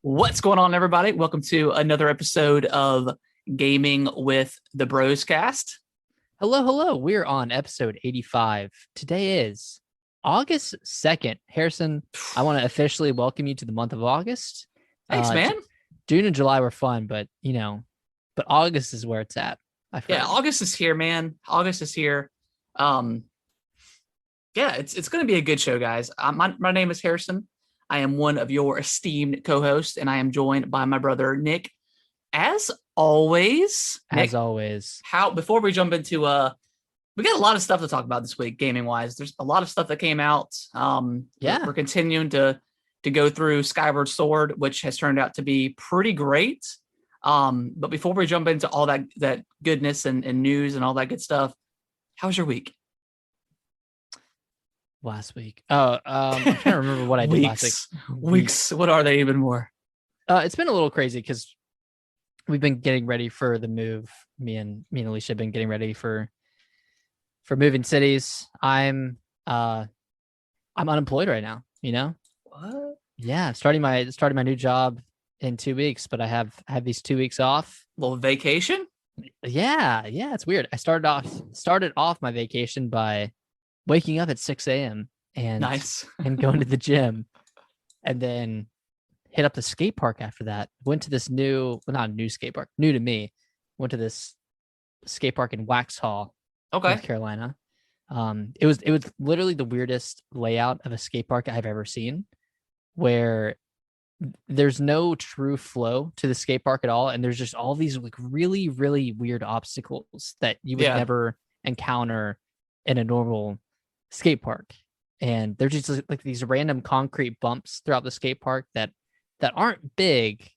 What's going on, everybody? Welcome to another episode of Gaming with the Bros Cast. Hello. We're on episode 85. Today is August 2nd. Harrison, I want to officially welcome you to the month of August. Thanks, man. June and July were fun, but August is where it's at. Yeah, August is here, man. August is here. It's going to be a good show, guys. My name is Harrison. I am one of your esteemed co-hosts, and I am joined by my brother Nick. As always, Nick, before we jump into we got a lot of stuff to talk about this week, gaming wise. There's a lot of stuff that came out. We're continuing to go through Skyward Sword, which has turned out to be pretty great. But before we jump into all that goodness and news and all that good stuff, how was your week? Last week. I'm trying to remember what I did last week. Weeks. What are they even more? It's been a little crazy because we've been getting ready for the move. Me and Alicia have been getting ready for moving cities. I'm unemployed right now. You know? What? Yeah, starting my new job in 2 weeks, but I have these 2 weeks off. A little vacation? Yeah, it's weird. I started off my vacation by waking up at 6 a.m. and nice and going to the gym, and then hit up the skate park after that. Went to this not a new skate park, new to me. Went to this skate park in Waxhaw, North Carolina. It was literally the weirdest layout of a skate park I've ever seen, where there's no true flow to the skate park at all, and there's just all these like really, really weird obstacles that you would never encounter in a normal skate park. And there's just like these random concrete bumps throughout the skate park that aren't big,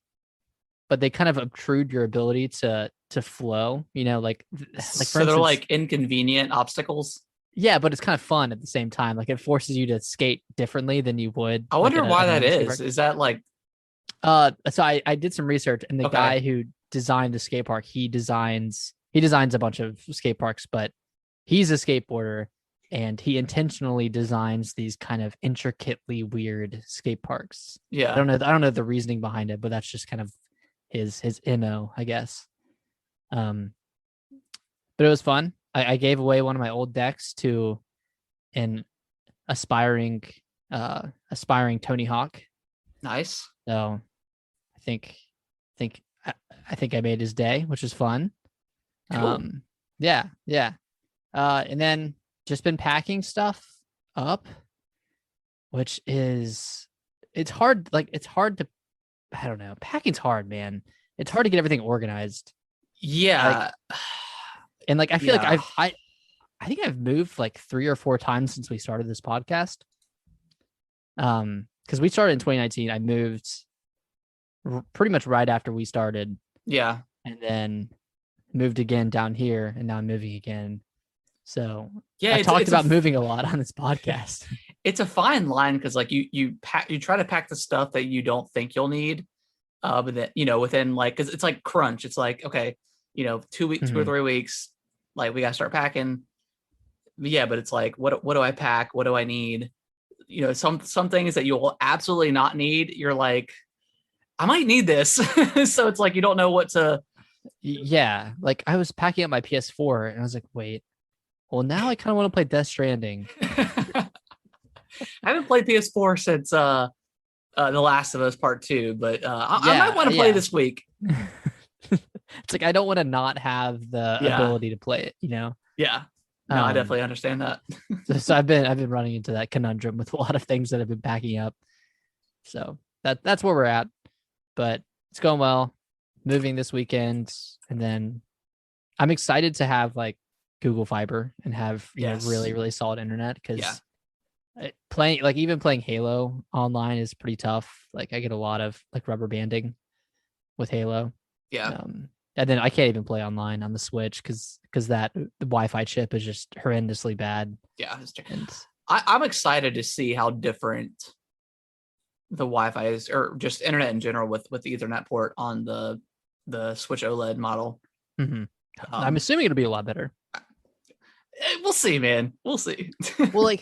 but they kind of obtrude your ability to flow, like for instance, they're like inconvenient obstacles. Yeah, but it's kind of fun at the same time. Like it forces you to skate differently than you would. I wonder why that is. Is that like so I did some research, and the guy who designed the skate park, he designs a bunch of skate parks, but he's a skateboarder, and he intentionally designs these kind of intricately weird skate parks. Yeah. I don't know the reasoning behind it, but that's just kind of his MO, I guess. But it was fun. I gave away one of my old decks to an aspiring Tony Hawk. Nice. So I think I made his day, which is fun. Cool. Yeah. And then just been packing stuff up, which is it's hard to, I don't know. Packing's hard, man. It's hard to get everything organized. Yeah. I feel like I think I've moved like 3 or 4 times since we started this podcast. Because we started in 2019. I moved pretty much right after we started. Yeah. And then moved again down here, and now I'm moving again. So yeah, I talked about moving a lot on this podcast. It's a fine line because like you try to pack the stuff that you don't think you'll need, but then within like, because it's like crunch. It's like 2 weeks, 2 or 3 weeks, like we gotta start packing. Yeah, but it's like what do I pack? What do I need? Some things that you will absolutely not need. You're like, I might need this, so it's like you don't know what to. Yeah, like I was packing up my PS4, and I was like, wait. Well, now I kind of want to play Death Stranding. I haven't played PS4 since The Last of Us Part 2, but I might want to play this week. It's like I don't want to not have the ability to play it, Yeah. No, I definitely understand that. So I've been running into that conundrum with a lot of things that I've been packing up. So that's where we're at. But it's going well. Moving this weekend, and then I'm excited to have like Google Fiber and have really, really solid internet, because playing Halo online is pretty tough. Like I get a lot of like rubber banding with Halo. Yeah. And then I can't even play online on the Switch because the Wi-Fi chip is just horrendously bad. Yeah. And I'm excited to see how different the Wi-Fi is, or just internet in general with the Ethernet port on the Switch OLED model. Mm-hmm. I'm assuming it'll be a lot better. We'll see, man. We'll see. Well,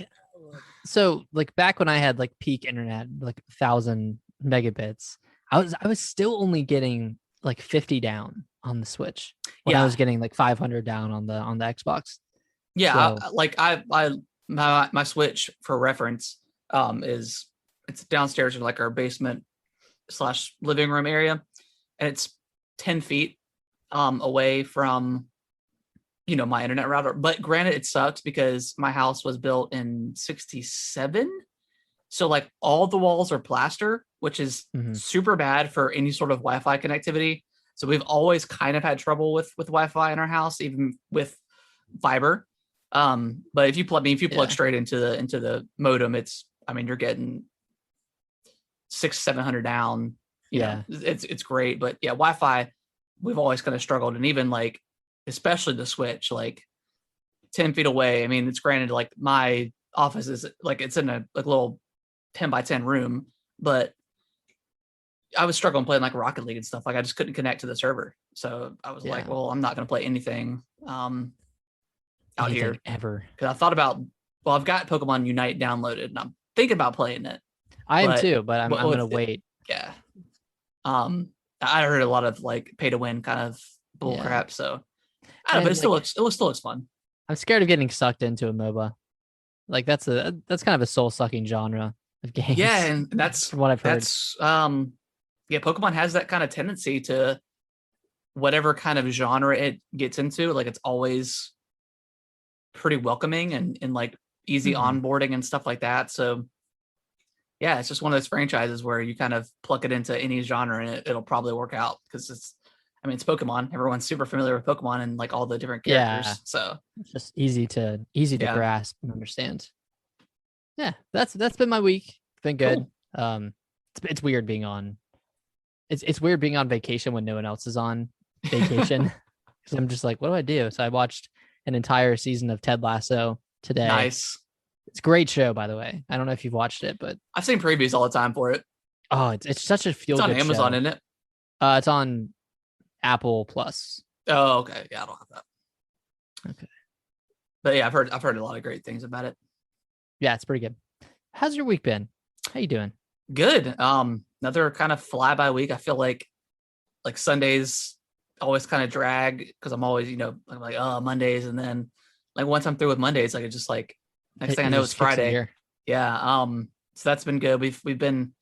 so back when I had like peak internet, like 1,000 megabits, I was still only getting like 50 down on the Switch when I was getting like 500 down on the Xbox. Yeah, so, my Switch, for reference, it's downstairs in like our basement / living room area, and it's 10 feet away from my internet router. But granted, it sucks because my house was built in 1967, so like all the walls are plaster, which is super bad for any sort of Wi-Fi connectivity. So we've always kind of had trouble with Wi-Fi in our house, even with fiber. But if you plug straight into the modem, you're getting 600-700 down. It's great. But yeah, Wi-Fi, we've always kind of struggled, and even like, especially the Switch, like 10 feet away. I mean, it's granted, like my office is like, it's in a like little 10 by 10 room, but I was struggling playing like Rocket League and stuff. Like I just couldn't connect to the server. So I was like, well, I'm not going to play anything out here ever. Cause I thought about, I've got Pokemon Unite downloaded and I'm thinking about playing it. I am too, but I'm going to wait. Yeah. I heard a lot of like pay to win kind of bull crap. So I don't know, but it still looks fun. I'm scared of getting sucked into a MOBA. Like that's kind of a soul sucking genre of games. Yeah. And that's from what I've heard. Pokemon has that kind of tendency to whatever kind of genre it gets into. Like it's always pretty welcoming and like easy onboarding and stuff like that. So yeah, it's just one of those franchises where you kind of pluck it into any genre and it'll probably work out because it's Pokemon. Everyone's super familiar with Pokemon and like all the different characters. Yeah. So it's just easy to grasp and understand. Yeah, that's been my week. It's been good. Cool. It's weird being on. It's weird being on vacation when no one else is on vacation. Because I'm just like, what do I do? So I watched an entire season of Ted Lasso today. Nice. It's a great show, by the way. I don't know if you've watched it, but I've seen previews all the time for it. Oh, it's such a feel-good show. It's on Amazon, isn't it? It's on Apple Plus. Oh, okay. Yeah, I don't have that. Okay. But yeah, I've heard a lot of great things about it. Yeah, it's pretty good. How's your week been? How you doing? Good. Another kind of fly by week. I feel like Sundays always kind of drag because I'm always, I'm like, oh, Mondays, and then like once I'm through with Mondays, like it's just like next thing I know it's Friday. Yeah. So that's been good. We've been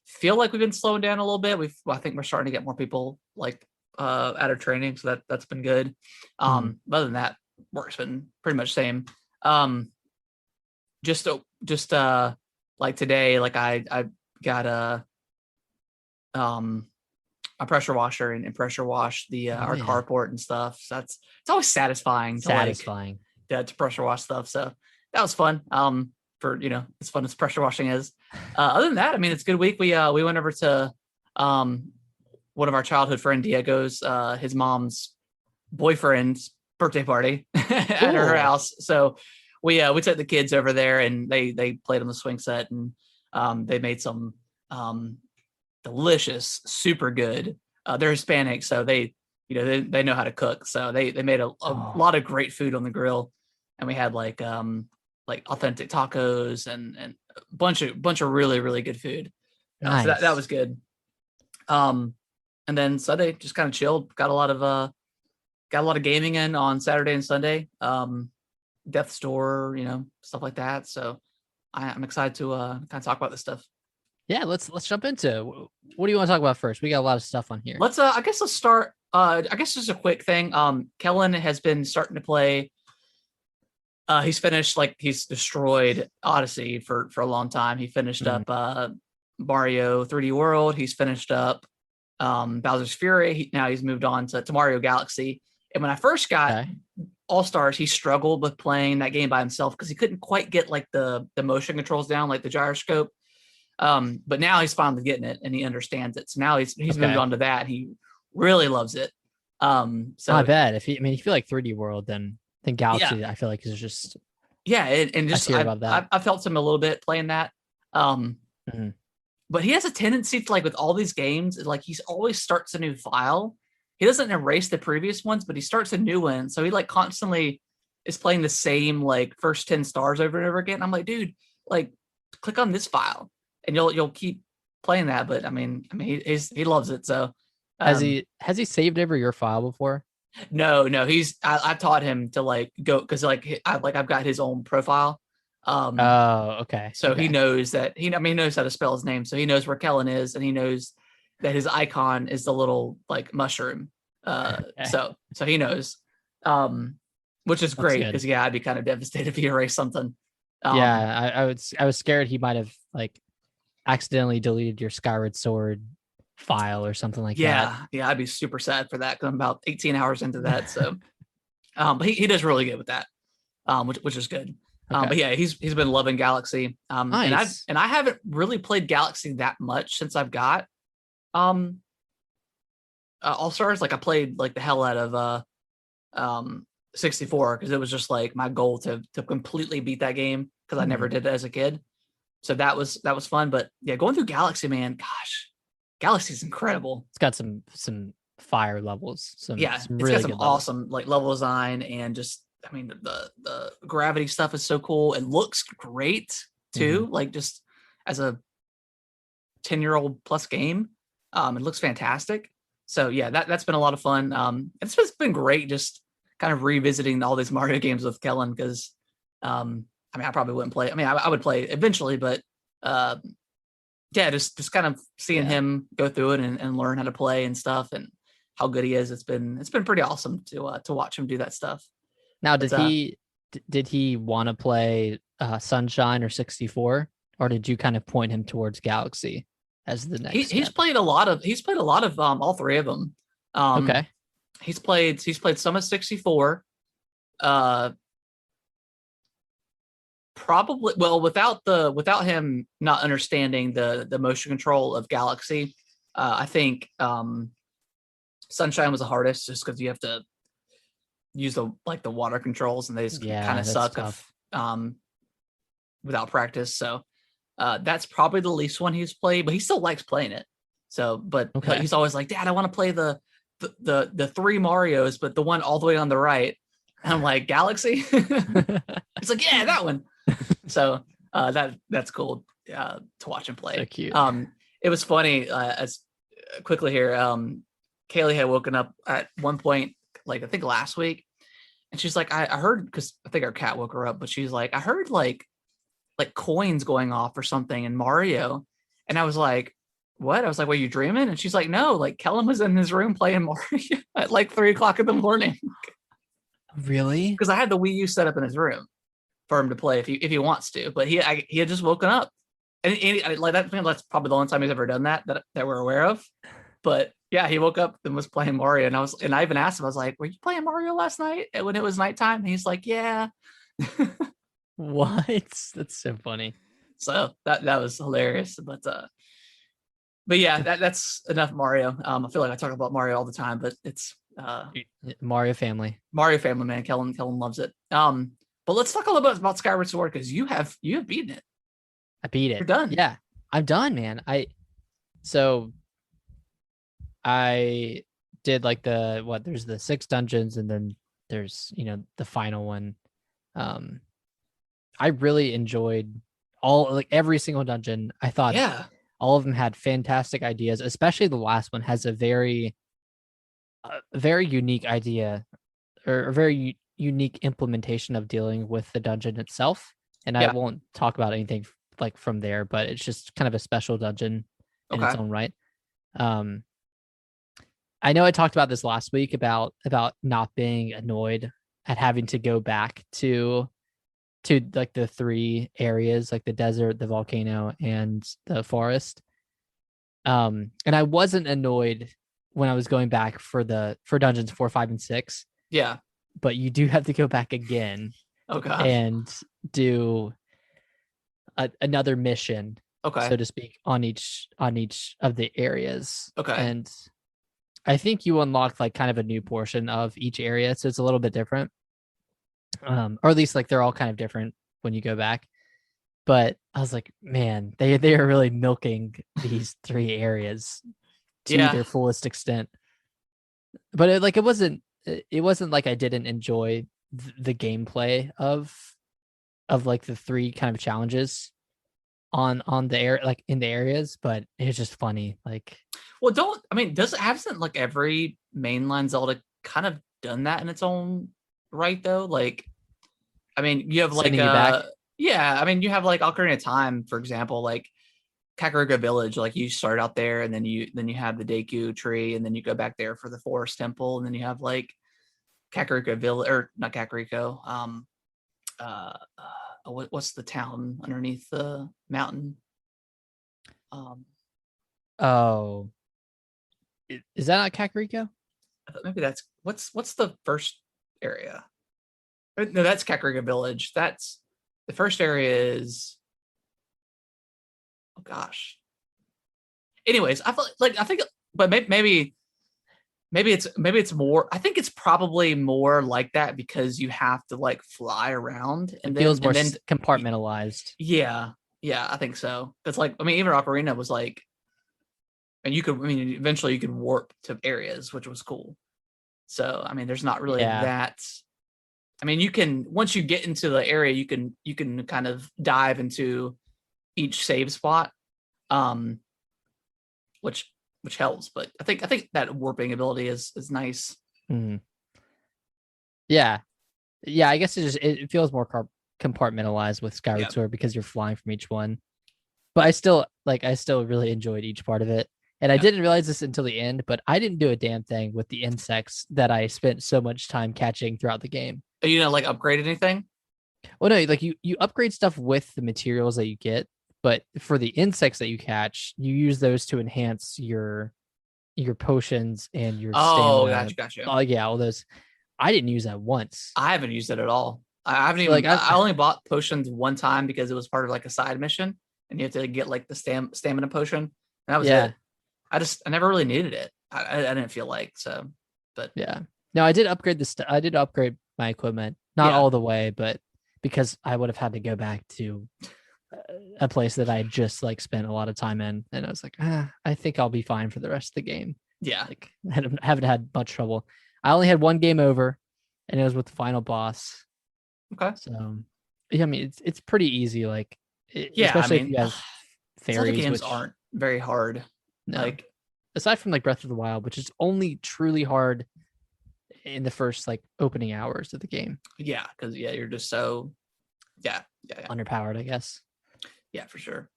slowing down a little bit. I think we're starting to get more people like out of training, so that's been good. Other than that, work's been pretty much same. Just like today, like I got a pressure washer and pressure wash the our carport and stuff. So it's always satisfying to pressure wash stuff. So that was fun. For as fun as pressure washing is. Other than that, it's a good week. We went over to one of our childhood friend Diego's his mom's boyfriend's birthday party at her house. So we took the kids over there and they played on the swing set and they made some delicious, super good. They're Hispanic, so they know how to cook. So they made a lot of great food on the grill, and we had like authentic tacos and a bunch of really, really good food. Nice. So that was good. And then Sunday just kind of chilled. Got a lot of gaming in on Saturday and Sunday. Death's Door, stuff like that. So I'm excited to kind of talk about this stuff. Yeah, let's jump into. What do you want to talk about first? We got a lot of stuff on here. Let's start. I guess just a quick thing. Kellen has been starting to play. He's finished, he's destroyed Odyssey for a long time. He finished up Mario 3D World. He's finished up Bowser's Fury. Now he's moved on to Mario Galaxy. And when I first got All Stars, he struggled with playing that game by himself because he couldn't quite get like the motion controls down, like the gyroscope. But now he's finally getting it and he understands it. So now he's moved on to that. He really loves it. So I bet if you feel like 3D World, then Galaxy, I feel like is just and just I felt him a little bit playing that. But he has a tendency to, like with all these games, like he always starts a new file. He doesn't erase the previous ones, but he starts a new one. So he like constantly is playing the same like first 10 stars over and over again. I'm like, dude, like click on this file and you'll keep playing that, but I mean, he loves it. So has he saved over your file before? No, I taught him to like go because I've got his own profile. Oh, okay. So he knows that he knows how to spell his name, so he knows where Kellen is, and he knows that his icon is the little like mushroom. Okay. So he knows, which is great because I'd be kind of devastated if he erased something. I was scared he might have like accidentally deleted your Skyward Sword file or something like that. Yeah, I'd be super sad for that because I'm about 18 hours into that. So, but he does really good with that, which is good. Okay. But yeah, he's been loving Galaxy. Nice. And I haven't really played Galaxy that much since I've got All Stars. Like I played like the hell out of 64 because it was just like my goal to completely beat that game because I never did it as a kid. So that was fun. But yeah, going through Galaxy, man, gosh, Galaxy's incredible. It's got some fire levels. Some really got some awesome like level design and just I mean the gravity stuff is so cool. It looks great too. Like just as a 10-year-old plus game, it looks fantastic. So yeah, that's been a lot of fun. It's been great just kind of revisiting all these Mario games with Kellen because I probably wouldn't play. I would play eventually, but just kind of seeing him go through it and learn how to play and stuff and how good he is. It's been pretty awesome to watch him do that stuff. Now, did he want to play Sunshine or 64, or did you kind of point him towards Galaxy as the next? He's played a lot of all three of them. Okay. He's played some of 64. Probably without him not understanding the motion control of Galaxy, I think Sunshine was the hardest just because you have to use the water controls and they just kind of suck without practice. So that's probably the least one he's played, but he still likes playing it. So, but he's always like, Dad, I want to play the three Marios, but the one all the way on the right. And I'm like, Galaxy? It's like, yeah, that one. So that's cool to watch him play. So cute. It was funny as quickly here. Kaylee had woken up at one point, like I think last week, and she's like, I heard because I think our cat woke her up, but she's like, I heard like coins going off or something in Mario, and I was like, what? I was like, were you dreaming? And she's like, no, like Kellen was in his room playing Mario at like 3:00 in the morning. Really? Because I had the Wii U set up in his room for him to play if he wants to, but he had just woken up, and like that's probably the only time he's ever done that we're aware of. But yeah, he woke up and was playing Mario, and I even asked him, I was like, "Were you playing Mario last night when it was nighttime?" And he's like, "Yeah." What? That's so funny. So that was hilarious, but yeah, that's enough Mario. I feel like I talk about Mario all the time, but it's Mario family, man. Kellen loves it. But let's talk a little bit about Skyward Sword because you have beaten it. I beat it. You're done. Yeah, I'm done, man. I did like there's the 6 dungeons and then there's, the final one. I really enjoyed every single dungeon. I thought all of them had fantastic ideas, especially the last one has a very unique idea or a very unique implementation of dealing with the dungeon itself. And I won't talk about anything like from there, but it's just kind of a special dungeon in its own right. I know I talked about this last week about not being annoyed at having to go back to like the 3 areas, like the desert, the volcano, and the forest. And I wasn't annoyed when I was going back for dungeons 4, 5, and 6. Yeah. But you do have to go back again. And do another mission, so to speak, on each of the areas. And I think you unlock like kind of a new portion of each area, so it's a little bit different. Or at least like they're all kind of different when you go back. But I was like, man, they are really milking these 3 areas to their fullest extent. But it wasn't like I didn't enjoy the gameplay of like the 3 kind of challenges. on the air, like in the areas, but it's just funny. Like, well, hasn't like every mainline Zelda kind of done that in its own right though? Like, I mean, you have like you back. Yeah, I mean, you have like Ocarina of Time, for example, like Kakariko Village, like you start out there and then you have the Deku tree and then you go back there for the Forest Temple and then you have like Kakariko Village, or not Kakariko, what's the town underneath the mountain? Oh, is that not Kakariko? Maybe that's what's the first area? No, that's Kakariko Village. That's the first area is. Oh gosh. Anyways, I think, but maybe it's more. I think it's probably more like that because you have to like fly around and it feels more compartmentalized. Yeah, I think so. It's like, I mean, even Ocarina was like, and eventually you could warp to areas, which was cool. So, I mean, there's not really that. I mean, you can, once you get into the area, you can kind of dive into each save spot, which helps. But I think that warping ability is nice. Mm. Yeah. I guess it feels more compartmentalized with Skyward Sword because you're flying from each one. But I still really enjoyed each part of it. And I didn't realize this until the end, but I didn't do a damn thing with the insects that I spent so much time catching throughout the game. You didn't like upgrade anything? Well, no, like you upgrade stuff with the materials that you get, but for the insects that you catch, you use those to enhance your potions and your stamina. Gotcha. Oh yeah, all those. I didn't use that once. I haven't used it at all. I haven't even. I only bought potions one time because it was part of like a side mission, and you have to get like the stamina potion, and that was it. I never really needed it. I didn't feel like so, but yeah. No, I did upgrade I did upgrade my equipment, not all the way, but because I would have had to go back to a place that I just like spent a lot of time in, and I was like, I think I'll be fine for the rest of the game. Yeah, like I haven't had much trouble. I only had one game over, and it was with the final boss. Okay. So, yeah, I mean, it's pretty easy. Like, especially if you have fairies, games aren't very hard. No. Like, aside from like Breath of the Wild, which is only truly hard in the first like opening hours of the game. Yeah, because you're just so underpowered, I guess. Yeah, for sure.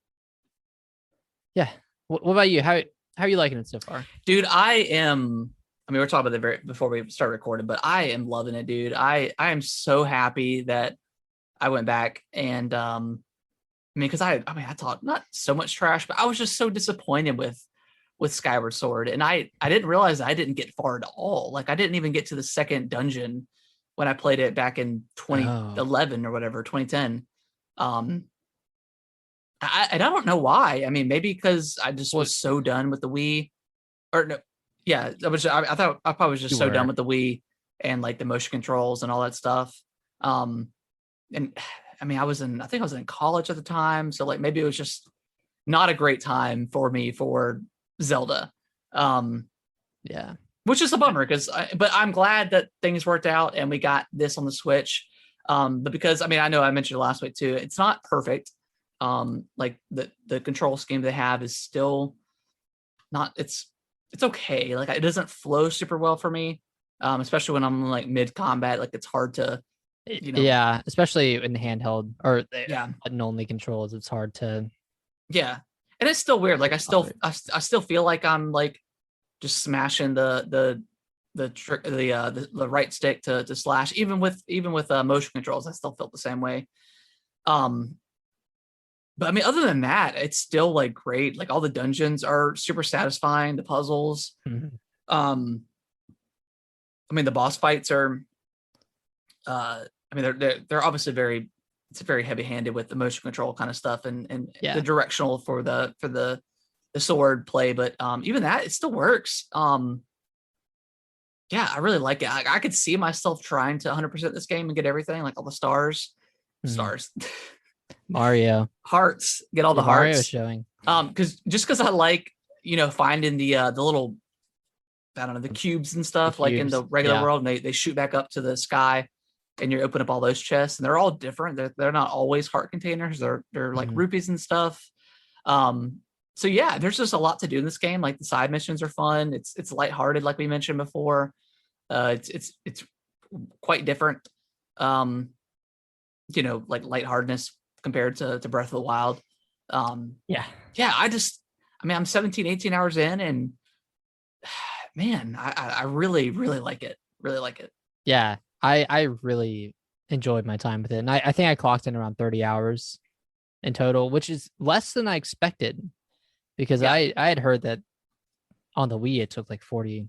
Yeah. What about you? How are you liking it so far? Dude, I mean, we're talking about before we start recording, but I am loving it, dude. I am so happy that I went back and I mean, because I thought not so much trash, but I was just so disappointed with Skyward Sword, and I didn't realize I didn't get far at all. Like, I didn't even get to the second dungeon when I played it back in 2011 or whatever, 2010. I don't know why. I mean, maybe because I just was so done with the Wii, or no, yeah, I thought I probably was just so done with the Wii and like the motion controls and all that stuff. And I mean, I think I was in college at the time, so like maybe it was just not a great time for me for Zelda. Yeah, which is a bummer but I'm glad that things worked out and we got this on the Switch. But because I mean, I know I mentioned it last week too, it's not perfect. Like the control scheme they have is still not, it's okay. Like, it doesn't flow super well for me. Especially when I'm like mid combat, like it's hard to, yeah, especially in handheld or button only controls. It's hard to, and it's still weird. Like, I still feel like I'm like just smashing the right stick to slash, even with motion controls. I still felt the same way. But I mean, other than that, it's still like great. Like, all the dungeons are super satisfying. The puzzles, I mean, the boss fights are, I mean, they're obviously very heavy handed with the motion control kind of stuff and the directional for the sword play. But even that, it still works. I really like it. I could see myself trying to 100% this game and get everything, like all the stars. Mario hearts, get all the hearts. Mario showing. Because I like, finding the little, I don't know, the cubes and stuff, like in the regular world, and they shoot back up to the sky. and you open up all those chests, and they're all different. They're not always heart containers. They're like rupees and stuff. So yeah, there's just a lot to do in this game. Like the side missions are fun. It's lighthearted, like we mentioned before. It's quite different. Like lightheartedness compared to Breath of the Wild. Yeah. I'm 17, 18 hours in, and man, I really, really like it. Really like it. Yeah, I really enjoyed my time with it. And I think I clocked in around 30 hours in total, which is less than I expected, because I had heard that on the Wii it took like 40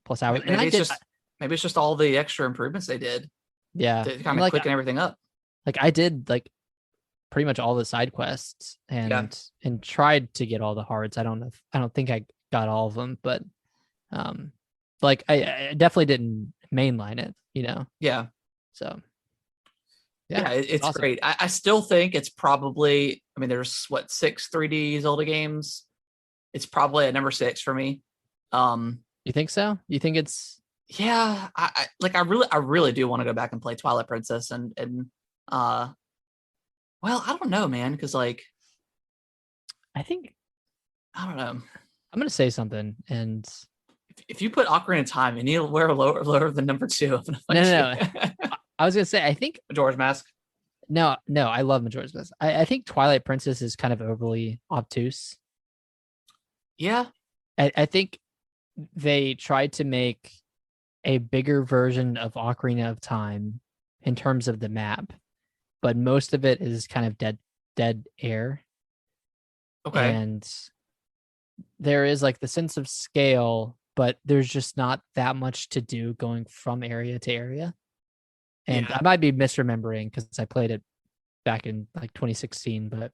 plus hours. Maybe it's just all the extra improvements they did. Yeah. To kind of clicking everything up. Like I did like pretty much all the side quests and tried to get all the hearts. I don't think I got all of them, but like I definitely didn't mainline it, Yeah. So it's awesome. Great. I still think it's probably, there's 6 3D Zelda games. It's probably at number 6 for me. You think so? You think it's? Yeah, I really do want to go back and play Twilight Princess and well, I don't know, man, because like I don't know. I'm gonna say something, and if you put Ocarina of Time anywhere lower than number 2, I'm gonna no. I was gonna say I think Majora's Mask. No, I love Majora's Mask. I think Twilight Princess is kind of overly obtuse. Yeah, I think they tried to make a bigger version of Ocarina of Time in terms of the map, but most of it is kind of dead air. Okay. And there is like the sense of scale, but there's just not that much to do going from area to area. And I might be misremembering because I played it back in like 2016, but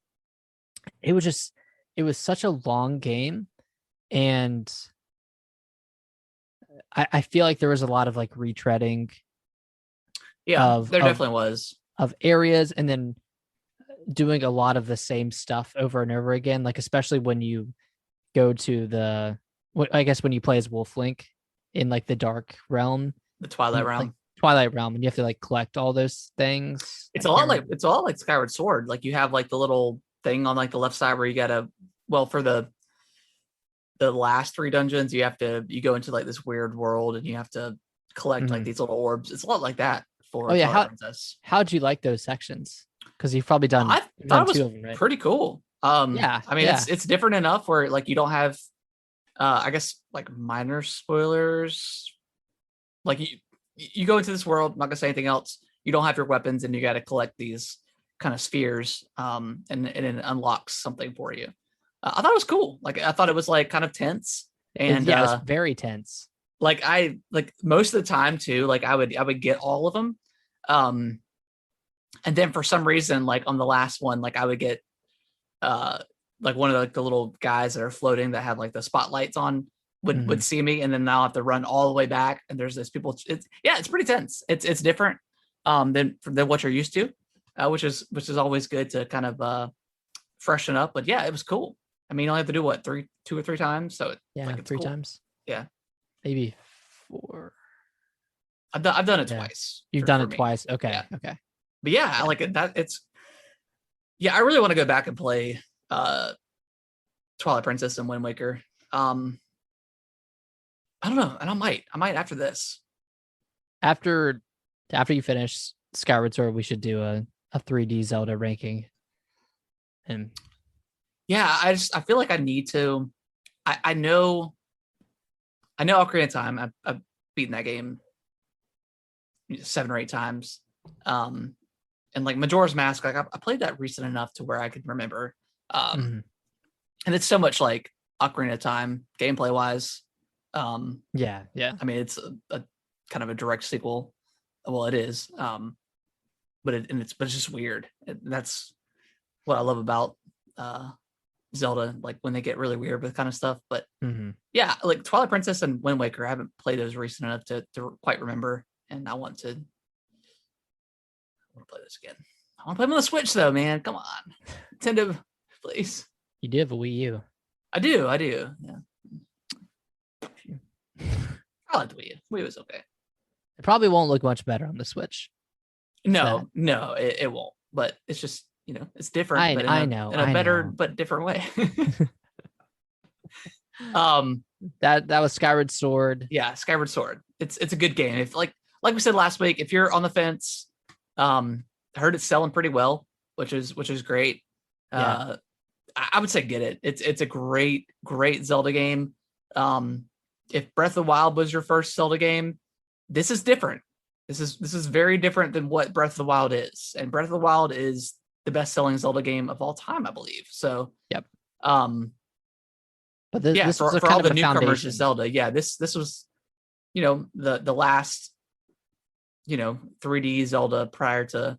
it was such a long game. And I feel like there was a lot of like retreading. Yeah, there definitely was. Of areas, and then doing a lot of the same stuff over and over again, like especially when you go to I guess when you play as Wolf Link in like the Dark Realm. The Twilight Realm. Twilight Realm, and you have to like collect all those things. It's a lot like Skyward Sword. Like you have like the little thing on like the left side where you gotta, for the last 3 dungeons, you go into like this weird world and you have to collect like these little orbs. It's a lot like that for Twilight Princess. How'd you like those sections? Because you've probably done. I thought it was 2 of them, right? pretty cool. It's different enough where like you don't have, I guess like minor spoilers. Like you go into this world, I'm not gonna say anything else. You don't have your weapons, and you got to collect these kind of spheres, and it unlocks something for you. I thought it was cool. Like I thought it was like kind of tense, and it was very tense. Like I most of the time too. Like I would get all of them, and then for some reason, like on the last one, like I would get, like one of the little guys that are floating that had like the spotlights on would see me, and then now I have to run all the way back, and there's this people. It's pretty tense. It's different than what you're used to, which is always good to kind of freshen up. But yeah, it was cool. You only have to do what 2 or 3 times, so it's 3 times. Yeah, maybe 4. I've done it twice. You've done it twice. Okay. Yeah. Okay. But yeah, I like it. I really want to go back and play Twilight Princess and Wind Waker. I don't know, and I might after this. After you finish Skyward Sword, we should do a 3D Zelda ranking. And yeah, I feel like I need to. I know Ocarina of Time. I've beaten that game 7 or 8 times. And like Majora's Mask, like I played that recent enough to where I could remember. And it's so much like Ocarina of Time gameplay wise. Yeah. It's a kind of a direct sequel. Well, it is. But it's just weird. That's what I love about Zelda, like when they get really weird with kind of stuff. But yeah, like Twilight Princess and Wind Waker, I haven't played those recent enough to quite remember, and I want to play this again. I want to play them on the Switch though, man. Come on, Nintendo, please. You do have a Wii U. I do. Yeah. I like the Wii U. Wii U was okay. It probably won't look much better on the Switch. No, it won't. But it's just, it's different. I know in a better but different way. That was Skyward Sword. Yeah, Skyward Sword. It's a good game. If like we said last week, if you're on the fence, I heard it's selling pretty well, which is great. Yeah. I would say get it. It's a great Zelda game. If Breath of the Wild was your first Zelda game, this is different. This is very different than what Breath of the Wild is. And Breath of the Wild is the best-selling Zelda game of all time, I believe. So, yep. But this for all the newcomers to Zelda, this was, the last, 3D Zelda prior to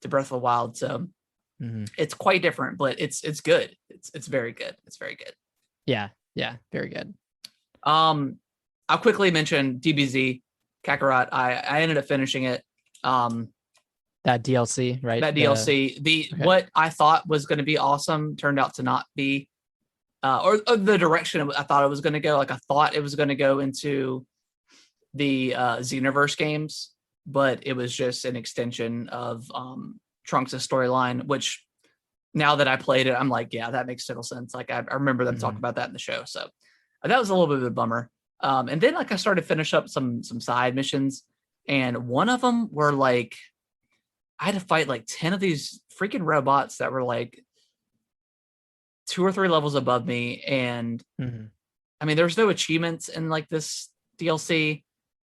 Breath of the Wild. So it's quite different, but it's good. It's very good. It's very good. Yeah, very good. I'll quickly mention DBZ Kakarot. I ended up finishing it. That DLC, right? That DLC. What I thought was going to be awesome turned out to not be, or the direction I thought it was going to go. Like I thought it was going to go into the Xenoverse games, but it was just an extension of Trunks' storyline, which now that I played it, I'm like, yeah, that makes total sense. Like I remember them talking about that in the show. So that was a little bit of a bummer. And then like I started to finish up some side missions, and one of them were like, I had to fight like 10 of these freaking robots that were like 2 or 3 levels above me. And I mean, there's no achievements in like this DLC.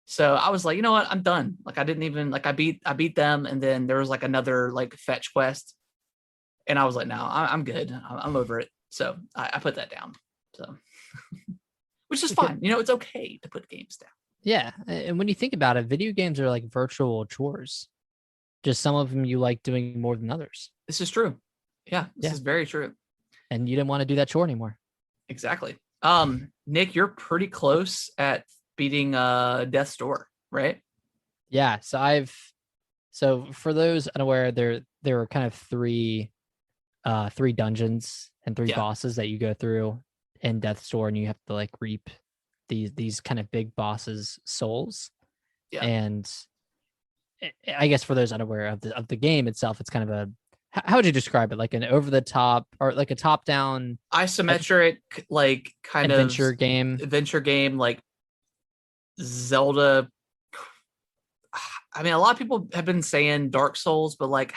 So I was like, you know what? I'm done. Like I didn't even like, I beat them. And then there was like another like fetch quest. And I was like, no, I'm good. I'm over it. So I put that down. So, which is fine. It's okay to put games down. Yeah. And when you think about it, video games are like virtual chores. Just some of them you like doing more than others. This is true. Yeah, this is very true. And you didn't want to do that chore anymore. Exactly. Nick, you're pretty close at beating Death's Door, right? Yeah. So for those unaware, there were kind of three dungeons and 3 bosses that you go through in Death's Door, and you have to like reap these kind of big bosses' souls. Yeah. And I guess for those unaware of the game itself, it's kind of a, how would you describe it? Like an over the top or like a top down isometric, like kind adventure of game, like Zelda. I mean, a lot of people have been saying Dark Souls, but like,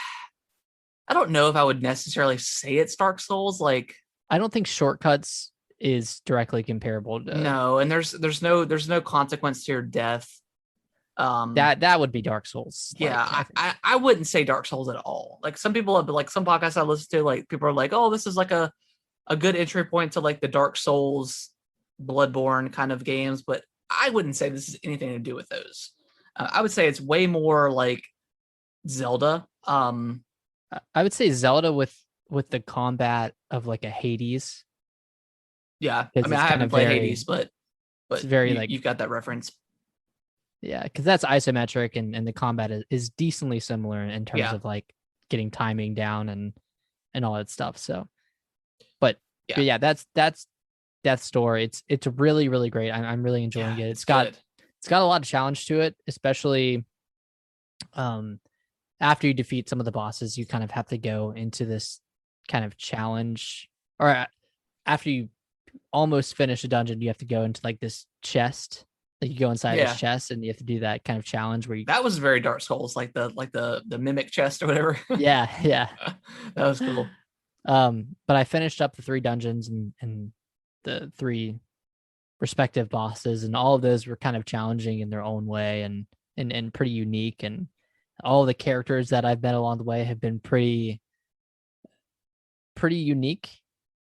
I don't know if I would necessarily say it's Dark Souls. Like, I don't think shortcuts is directly comparable to. No, and there's no consequence to your death. That would be Dark Souls. Yeah, I wouldn't say Dark Souls at all. Like some people have, like some podcasts I listen to, like people are like, oh, this is like a good entry point to like the Dark Souls, Bloodborne kind of games, but I wouldn't say this has anything to do with those. I would say it's way more like Zelda. I would say Zelda with the combat of like a Hades. Yeah, I mean I haven't played Hades, but it's very you've got that reference. Yeah, because that's isometric and the combat is decently similar in terms of like getting timing down and all that stuff. So, but yeah, that's Death's Door. It's really, really great. I'm really enjoying it. It's got a lot of challenge to it, especially after you defeat some of the bosses, you kind of have to go into this kind of challenge, or after you almost finish a dungeon, you have to go into like this chest. Like you go inside this chest and you have to do that kind of challenge where you. That was very Dark Souls, like the mimic chest or whatever. Yeah. That was cool. But I finished up the 3 dungeons and the 3 respective bosses, and all of those were kind of challenging in their own way and pretty unique. And all the characters that I've met along the way have been pretty unique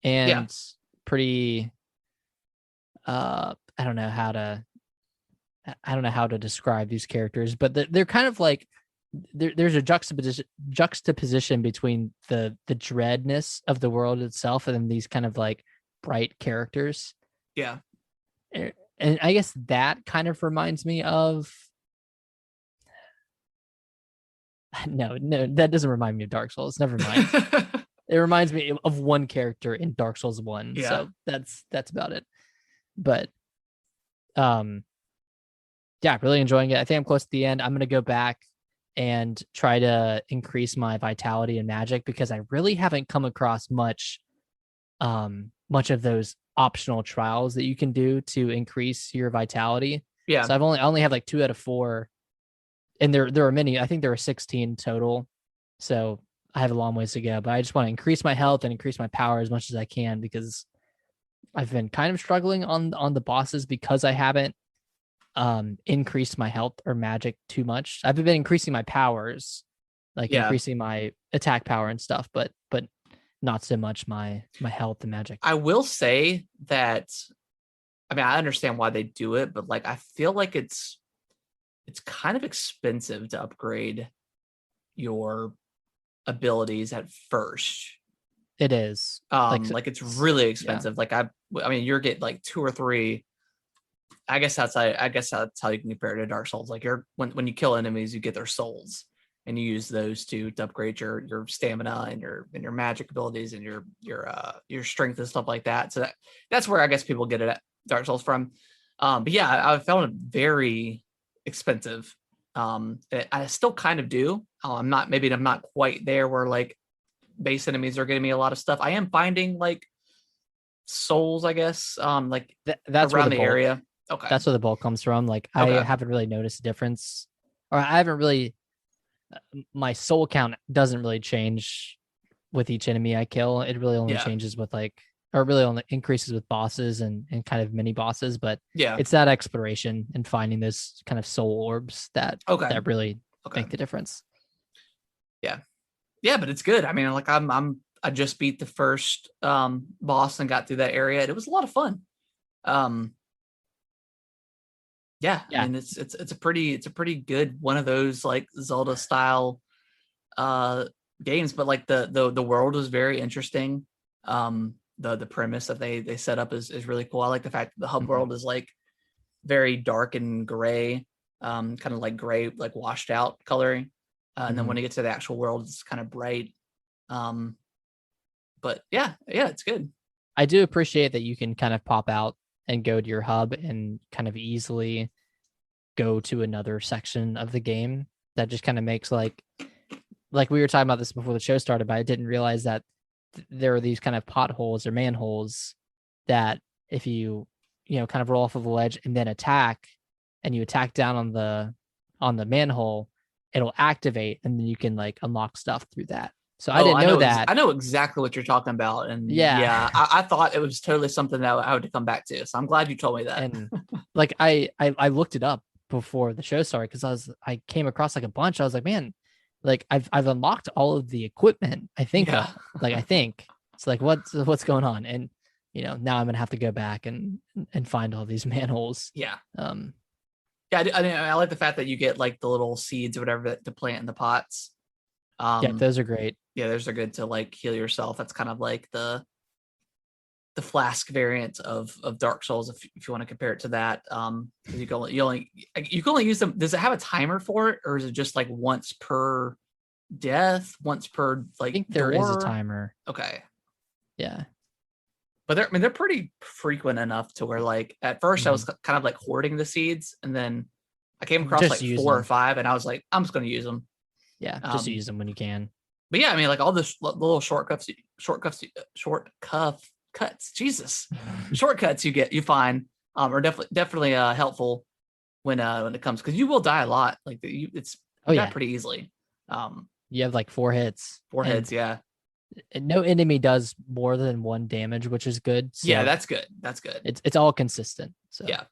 and pretty. I don't know how to describe these characters, but they're kind of like there's a juxtaposition between the dreadness of the world itself and then these kind of like bright characters. Yeah. And I guess that kind of reminds me of no, that doesn't remind me of Dark Souls. Never mind. It reminds me of one character in Dark Souls 1. Yeah. So that's about it. But yeah, really enjoying it. I think I'm close to the end. I'm going to go back and try to increase my vitality and magic, because I really haven't come across much of those optional trials that you can do to increase your vitality. Yeah. So I only have like 2 out of 4, and there are many. I think there are 16 total. So I have a long ways to go, but I just want to increase my health and increase my power as much as I can, because I've been kind of struggling on the bosses because I haven't increased my health or magic too much. I've been increasing my powers, like increasing my attack power and stuff, but not so much my health and magic. I will say that, I mean, I understand why they do it, but like I feel like it's kind of expensive to upgrade your abilities at first. It is. Like it's really expensive. Like I mean, you're getting like 2 or 3. I guess that's how you can compare it to Dark Souls. Like when you kill enemies, you get their souls, and you use those to upgrade your stamina and your magic abilities and your strength and stuff like that. So that's where I guess people get it at Dark Souls from. But yeah, I found it very expensive. I still kind of do. I'm not quite there where like base enemies are getting me a lot of stuff. I am finding like souls, I guess. Like that's around the area. Okay. That's where the bulk comes from. Like I haven't really noticed a difference, or I haven't really. My soul count doesn't really change with each enemy I kill. It really only changes with or really only increases with bosses and kind of mini bosses. But it's that exploration and finding those kind of soul orbs that really make the difference. Yeah. Yeah, but it's good. I mean, like I just beat the first boss and got through that area. It was a lot of fun. Yeah, I mean it's a pretty good one of those like Zelda style games, but like the world was very interesting. The premise that they set up is really cool. I like the fact that the hub world is like very dark and gray, kind of like gray, like washed out coloring. And then when you get to the actual world, it's kind of bright. But yeah, it's good. I do appreciate that you can kind of pop out and go to your hub and kind of easily go to another section of the game. That just kind of makes like we were talking about this before the show started, but I didn't realize that there are these kind of potholes or manholes that if you kind of roll off of a ledge and then attack, and you attack down on the manhole, it'll activate, and then you can like unlock stuff through that. So I didn't know that. I know exactly what you're talking about. And I thought it was totally something that I would come back to. So I'm glad you told me that. And like I looked it up before the show started, because I came across like a bunch. I was like, man, like I've unlocked all of the equipment. I think I think it's like what's going on? And now I'm gonna have to go back and find all these manholes. Yeah. I like the fact that you get like the little seeds or whatever to plant in the pots. Those are great. Yeah, those are good to like heal yourself. That's kind of like the flask variant of Dark Souls, if you want to compare it to that. You can only use them. Does it have a timer for it, or is it just like once per death, once per like? I think there is a timer. Okay. Yeah. But they're pretty frequent enough to where like at first I was kind of like hoarding the seeds, and then I came across just like 4 or 5, and I was like, I'm just going to use them. Yeah, just use them when you can. But yeah, I mean, like all the little shortcuts, Jesus, shortcuts you find are definitely helpful when it comes, because you will die a lot. Like you die pretty easily. You have like 4 hits. 4 hits, yeah. And no enemy does more than 1 damage, which is good. So yeah, that's good. That's good. It's all consistent. So yeah.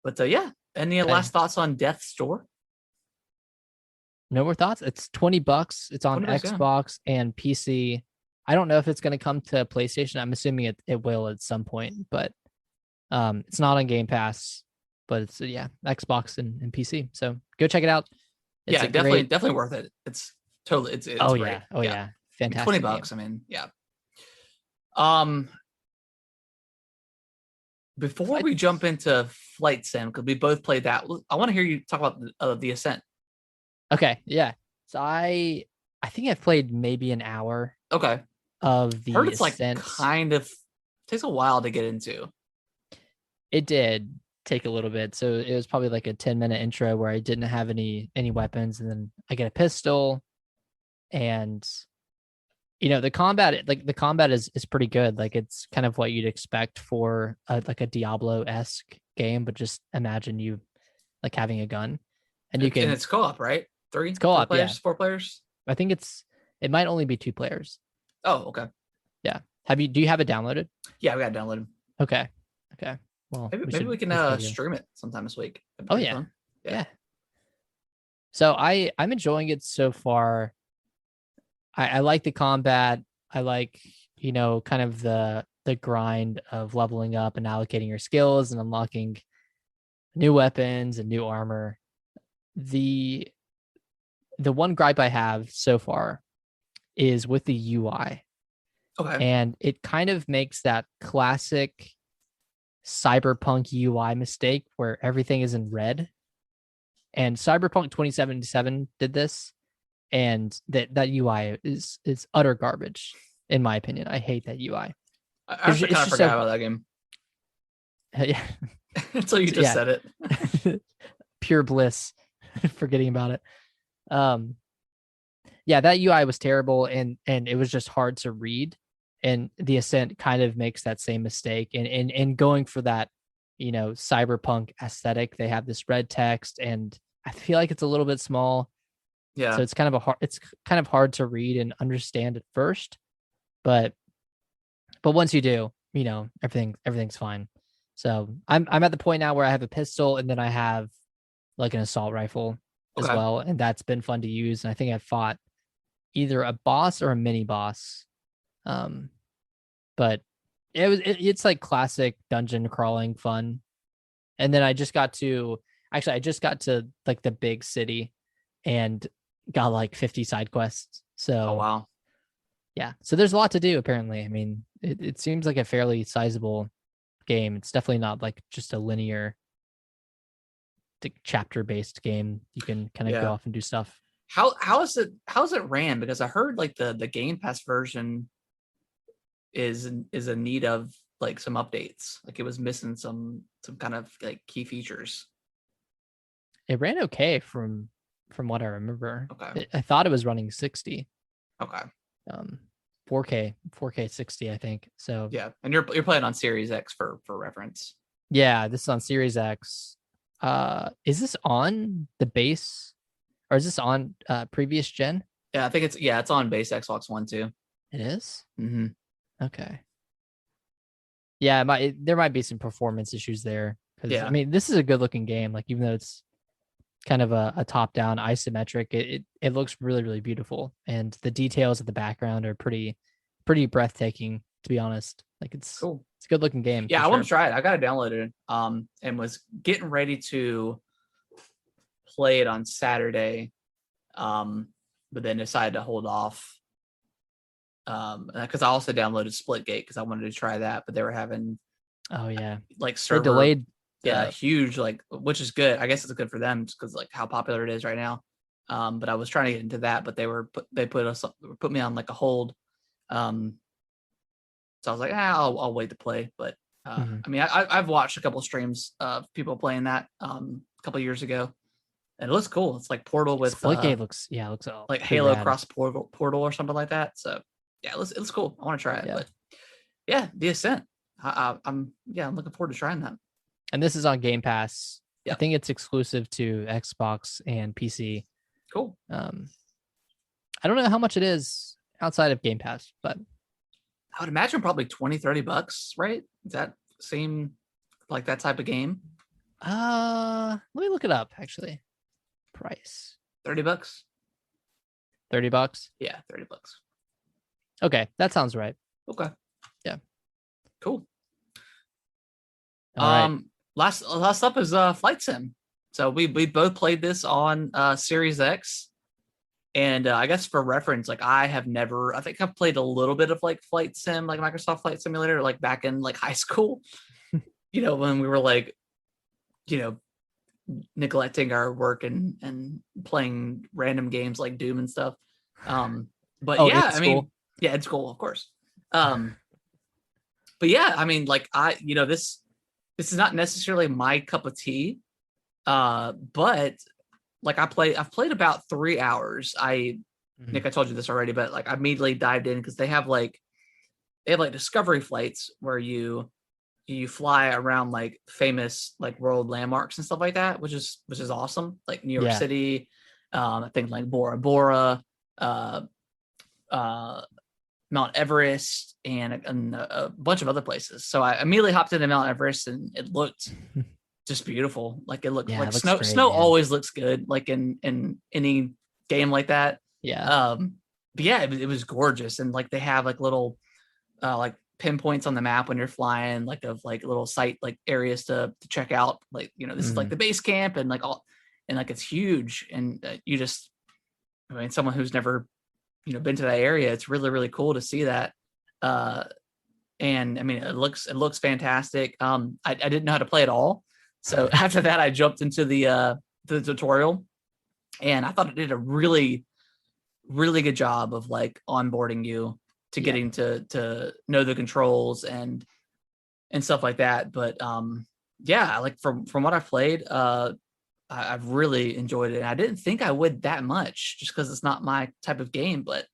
But yeah, any last thoughts on Death's Door? No more thoughts. It's $20. It's on Xbox and PC. I don't know if it's going to come to PlayStation. I'm assuming it will at some point, but it's not on Game Pass. But it's Xbox and PC. So go check it out. It's definitely worth it. It's totally it's oh great. Yeah, fantastic. $20. Game. I mean, yeah. Before we jump into Flight Sim, because we both played that, I want to hear you talk about the Ascent. Okay, yeah. So I think I've played maybe an hour. Okay. Of the Ascent. Like kind of takes a while to get into. It did, take a little bit. So it was probably like a 10-minute intro where I didn't have any weapons, and then I get a pistol, and the combat is pretty good. Like it's kind of what you'd expect for like a Diablo-esque game, but just imagine you like having a gun, and you can. And it's co-op, right? Three co-op, players, yeah. 4 players. I think it might only be 2 players. Oh, okay. Yeah. Do you have it downloaded? Yeah, we got it downloaded. Okay. Well, maybe we can stream it sometime this week. Oh yeah. Yeah. So I'm enjoying it so far. I like the combat. I like, kind of the grind of leveling up and allocating your skills and unlocking new weapons and new armor. The one gripe I have so far is with the UI. Okay. And it kind of makes that classic cyberpunk UI mistake where everything is in red. And Cyberpunk 2077 did this, and that UI is utter garbage, in my opinion. I hate that UI. I actually kind of forgot about that game. Yeah. Until you just said it. Pure bliss, forgetting about it. That UI was terrible, and it was just hard to read. And the Ascent kind of makes that same mistake. And going for that, cyberpunk aesthetic, they have this red text, and I feel like it's a little bit small. Yeah. So it's kind of hard to read and understand at first, but once you do, everything's fine. So I'm at the point now where I have a pistol, and then I have like an assault rifle as well, and that's been fun to use. And I think I've fought either a boss or a mini boss. But it's like classic dungeon crawling fun. And then I just got to like the big city and got like 50 side quests. So wow. Yeah. So there's a lot to do apparently. I mean, it seems like a fairly sizable game. It's definitely not like just a linear chapter based game. You can kind of go off and do stuff. How's it ran? Because I heard like the Game Pass version is in need of like some updates. Like it was missing some kind of like key features. It ran okay from what I remember. Okay. I thought it was running 60. Okay. 4K 60, I think. So yeah, and you're playing on Series X for reference. Yeah, this is on Series X. Is this on the base, or is this on previous gen? Yeah, I think it's on base Xbox One too. It is? Mm-hmm. Okay. Yeah, there might be some performance issues there. Yeah. I mean, this is a good looking game. Like, even though it's kind of a top down isometric, it looks really, really beautiful. And the details of the background are pretty breathtaking, to be honest. Like it's cool. It's a good looking game. Yeah, I want to try it. I got it downloaded and was getting ready to play it on Saturday. But then decided to hold off. Because I also downloaded Splitgate because I wanted to try that, but they were having like server delayed huge, like, which is good. I guess it's good for them because like how popular it is right now. But I was trying to get into that, but they put me on like a hold. So I was like, I'll wait to play. But I mean, I've watched a couple streams of people playing that a couple years ago, and it looks cool. It's like Portal with Splitgate looks like Halo rad. Cross Portal or something like that. So yeah, it looks cool. I want to try it. Yeah. But yeah, the Ascent. I'm looking forward to trying that. And this is on Game Pass. Yep. I think it's exclusive to Xbox and PC. Cool. I don't know how much it is outside of Game Pass, but I would imagine probably $20-$30, right? Does that seem like that type of game? Let me look it up actually. Price. $30. $30? Yeah, $30. Okay, that sounds right. Okay. Yeah. Cool. All right. Last up is Flight Sim. So we both played this on Series X, and I guess for reference, like I think I've played a little bit of like Flight Sim, like Microsoft Flight Simulator, like back in like high school. When we were like, neglecting our work and playing random games like Doom and stuff. But yeah, I mean, yeah, it's cool, of course. But yeah, I mean, like this this is not necessarily my cup of tea, but like I've played about 3 hours. Nick, I told you this already, but like I immediately dived in because they have like discovery flights where you fly around like famous like world landmarks and stuff like that, which is awesome. Like New York City, I think like Bora Bora, Mount Everest, and a bunch of other places. So I immediately hopped into Mount Everest, and it looked just beautiful. Like it looked like snow. Great, snow always looks good, like in any game like that. Yeah. But yeah, it was gorgeous, and like they have like little like pinpoints on the map when you're flying, like of like little site like areas to check out. Like this is like the base camp, and like all, and like it's huge, and you just, I mean, someone who's never been to that area, it's really, really cool to see that. And I mean, it looks fantastic. I didn't know how to play at all, so after that I jumped into the tutorial, and I thought it did a really, really good job of like onboarding you to getting to know the controls and stuff like that. But yeah, like from what I've played, I've really enjoyed it. And I didn't think I would that much, just because it's not my type of game. But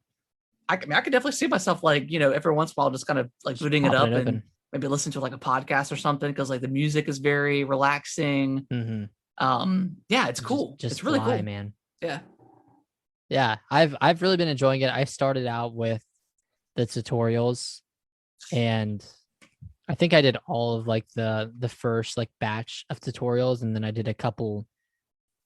I could definitely see myself like, every once in a while just kind of like booting it up and maybe listen to like a podcast or something, because like the music is very relaxing. Yeah, it's cool. It's really cool, man. Yeah, I've really been enjoying it. I started out with the tutorials, and I think I did all of like the first like batch of tutorials, and then I did a couple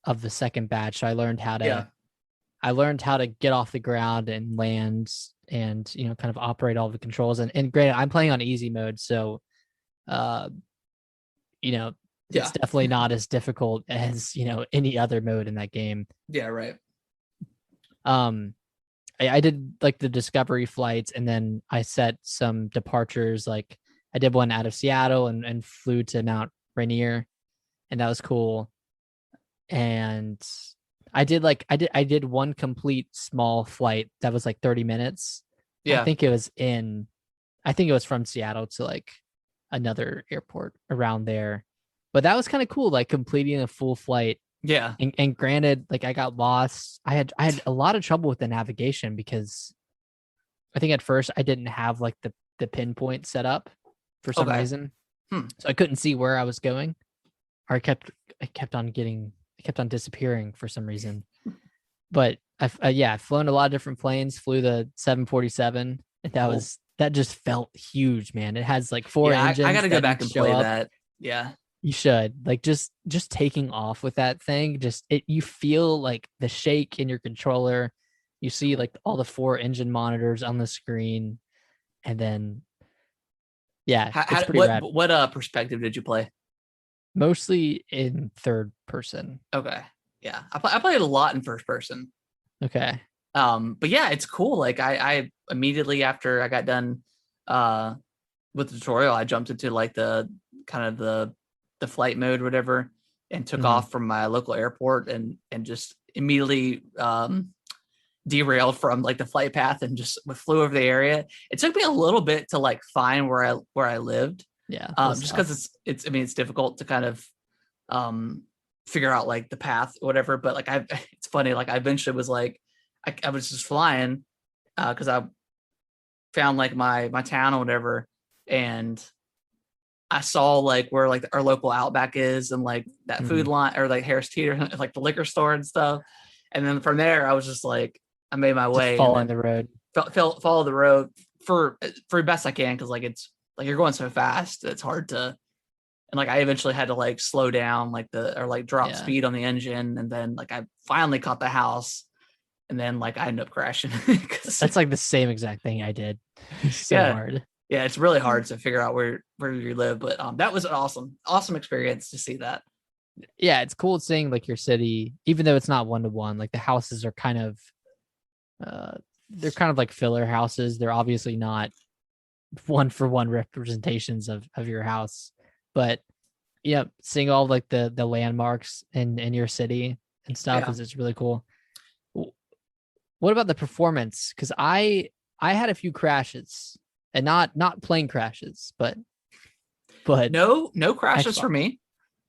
of the second batch. So I learned how to get off the ground and land, and kind of operate all the controls. And granted, I'm playing on easy mode, so it's definitely not as difficult as any other mode in that game. Yeah, right. I did like the discovery flights, and then I set some departures. Like I did one out of Seattle and flew to Mount Rainier, and that was cool. And I did one complete small flight that was like 30 minutes. Yeah. I think it was from Seattle to like another airport around there. But that was kind of cool, like completing a full flight. Yeah. And granted, like I got lost. I had a lot of trouble with the navigation, because I think at first I didn't have like the pinpoint set up for some reason. So I couldn't see where I was going. Or I kept on disappearing for some reason. But I've flown a lot of different planes, flew the 747, and that just felt huge, man. It has like 4 engines. I got to go back and play that. Yeah. You should, like, just taking off with that thing. You feel like the shake in your controller. You see like all the 4 engine monitors on the screen, and then it's pretty rad. What perspective did you play? Mostly in third person. Okay, yeah, I played a lot in first person. Okay, but yeah, it's cool. Like I immediately after I got done with the tutorial, I jumped into like the kind of the flight mode or whatever, and took off from my local airport, and just immediately derailed from like the flight path, and just flew over the area. It took me a little bit to like find where I lived. Yeah. Just because it's difficult to kind of figure out like the path or whatever. But like it's funny, like I eventually was like I was just flying because I found like my town or whatever, and I saw like where like our local Outback is, and like that food line, or like Harris Teeter, like the liquor store and stuff. And then from there, I was just like, I made my way, following the road, follow the road for best I can, because like it's like you're going so fast, it's hard to. And like I eventually had to like slow down, like drop speed on the engine, and then like I finally caught the house, and then like I ended up crashing. That's like the same exact thing I did. So hard. Yeah, it's really hard to figure out where you live, but that was an awesome experience to see that. Yeah, it's cool seeing like your city, even though it's not 1-to-1. Like the houses are kind of, they're kind of like filler houses. They're obviously not 1-for-1 representations of your house, but yeah, seeing all like the landmarks in your city and stuff is really cool. What about the performance? Because I had a few crashes. And not plane crashes, but but no crashes Xbox. for me.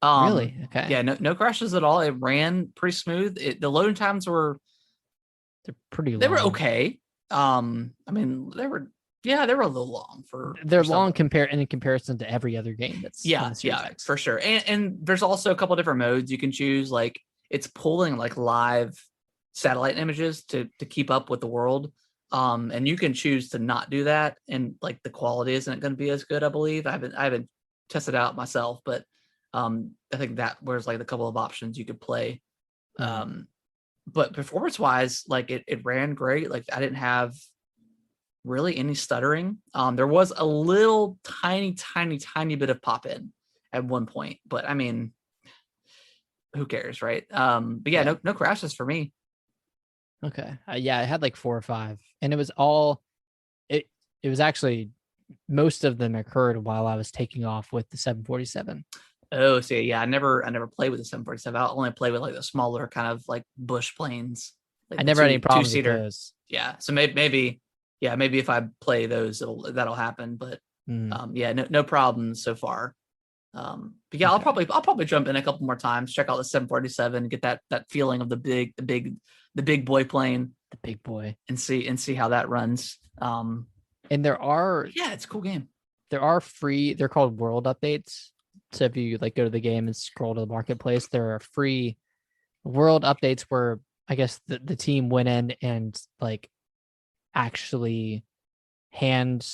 Really? Okay. Yeah, no crashes at all. It ran pretty smooth. The loading times were they were okay. I mean, they were a little long they're long in comparison to every other game that's on the Series X. For sure. And there's also a couple different modes you can choose. Like it's pulling like live satellite images to keep up with the world. And you can choose to not do that, and like the quality isn't going to be as good, I believe. I haven't tested it out myself, but I think that there's like a couple of options you could play. But performance wise, like it ran great. Like I didn't have really any stuttering. There was a little tiny bit of pop in at one point, but I mean, who cares, right? But yeah. No crashes for me. Okay. Yeah, I had like 4 or 5, and it was actually most of them occurred while I was taking off with the 747. Oh, so yeah, I never played with the 747. I only play with like the smaller kind of like bush planes. Like I never had any problems with those. Yeah, so maybe if I play those, that'll happen. But yeah, no problems so far. But yeah, okay. I'll probably jump in a couple more times, check out the 747, get that feeling of the big boy plane, the big boy, and see how that runs. And it's a cool game. There are free. They're called world updates. So if you like go to the game and scroll to the marketplace, there are free world updates where I guess the team went in and like actually hand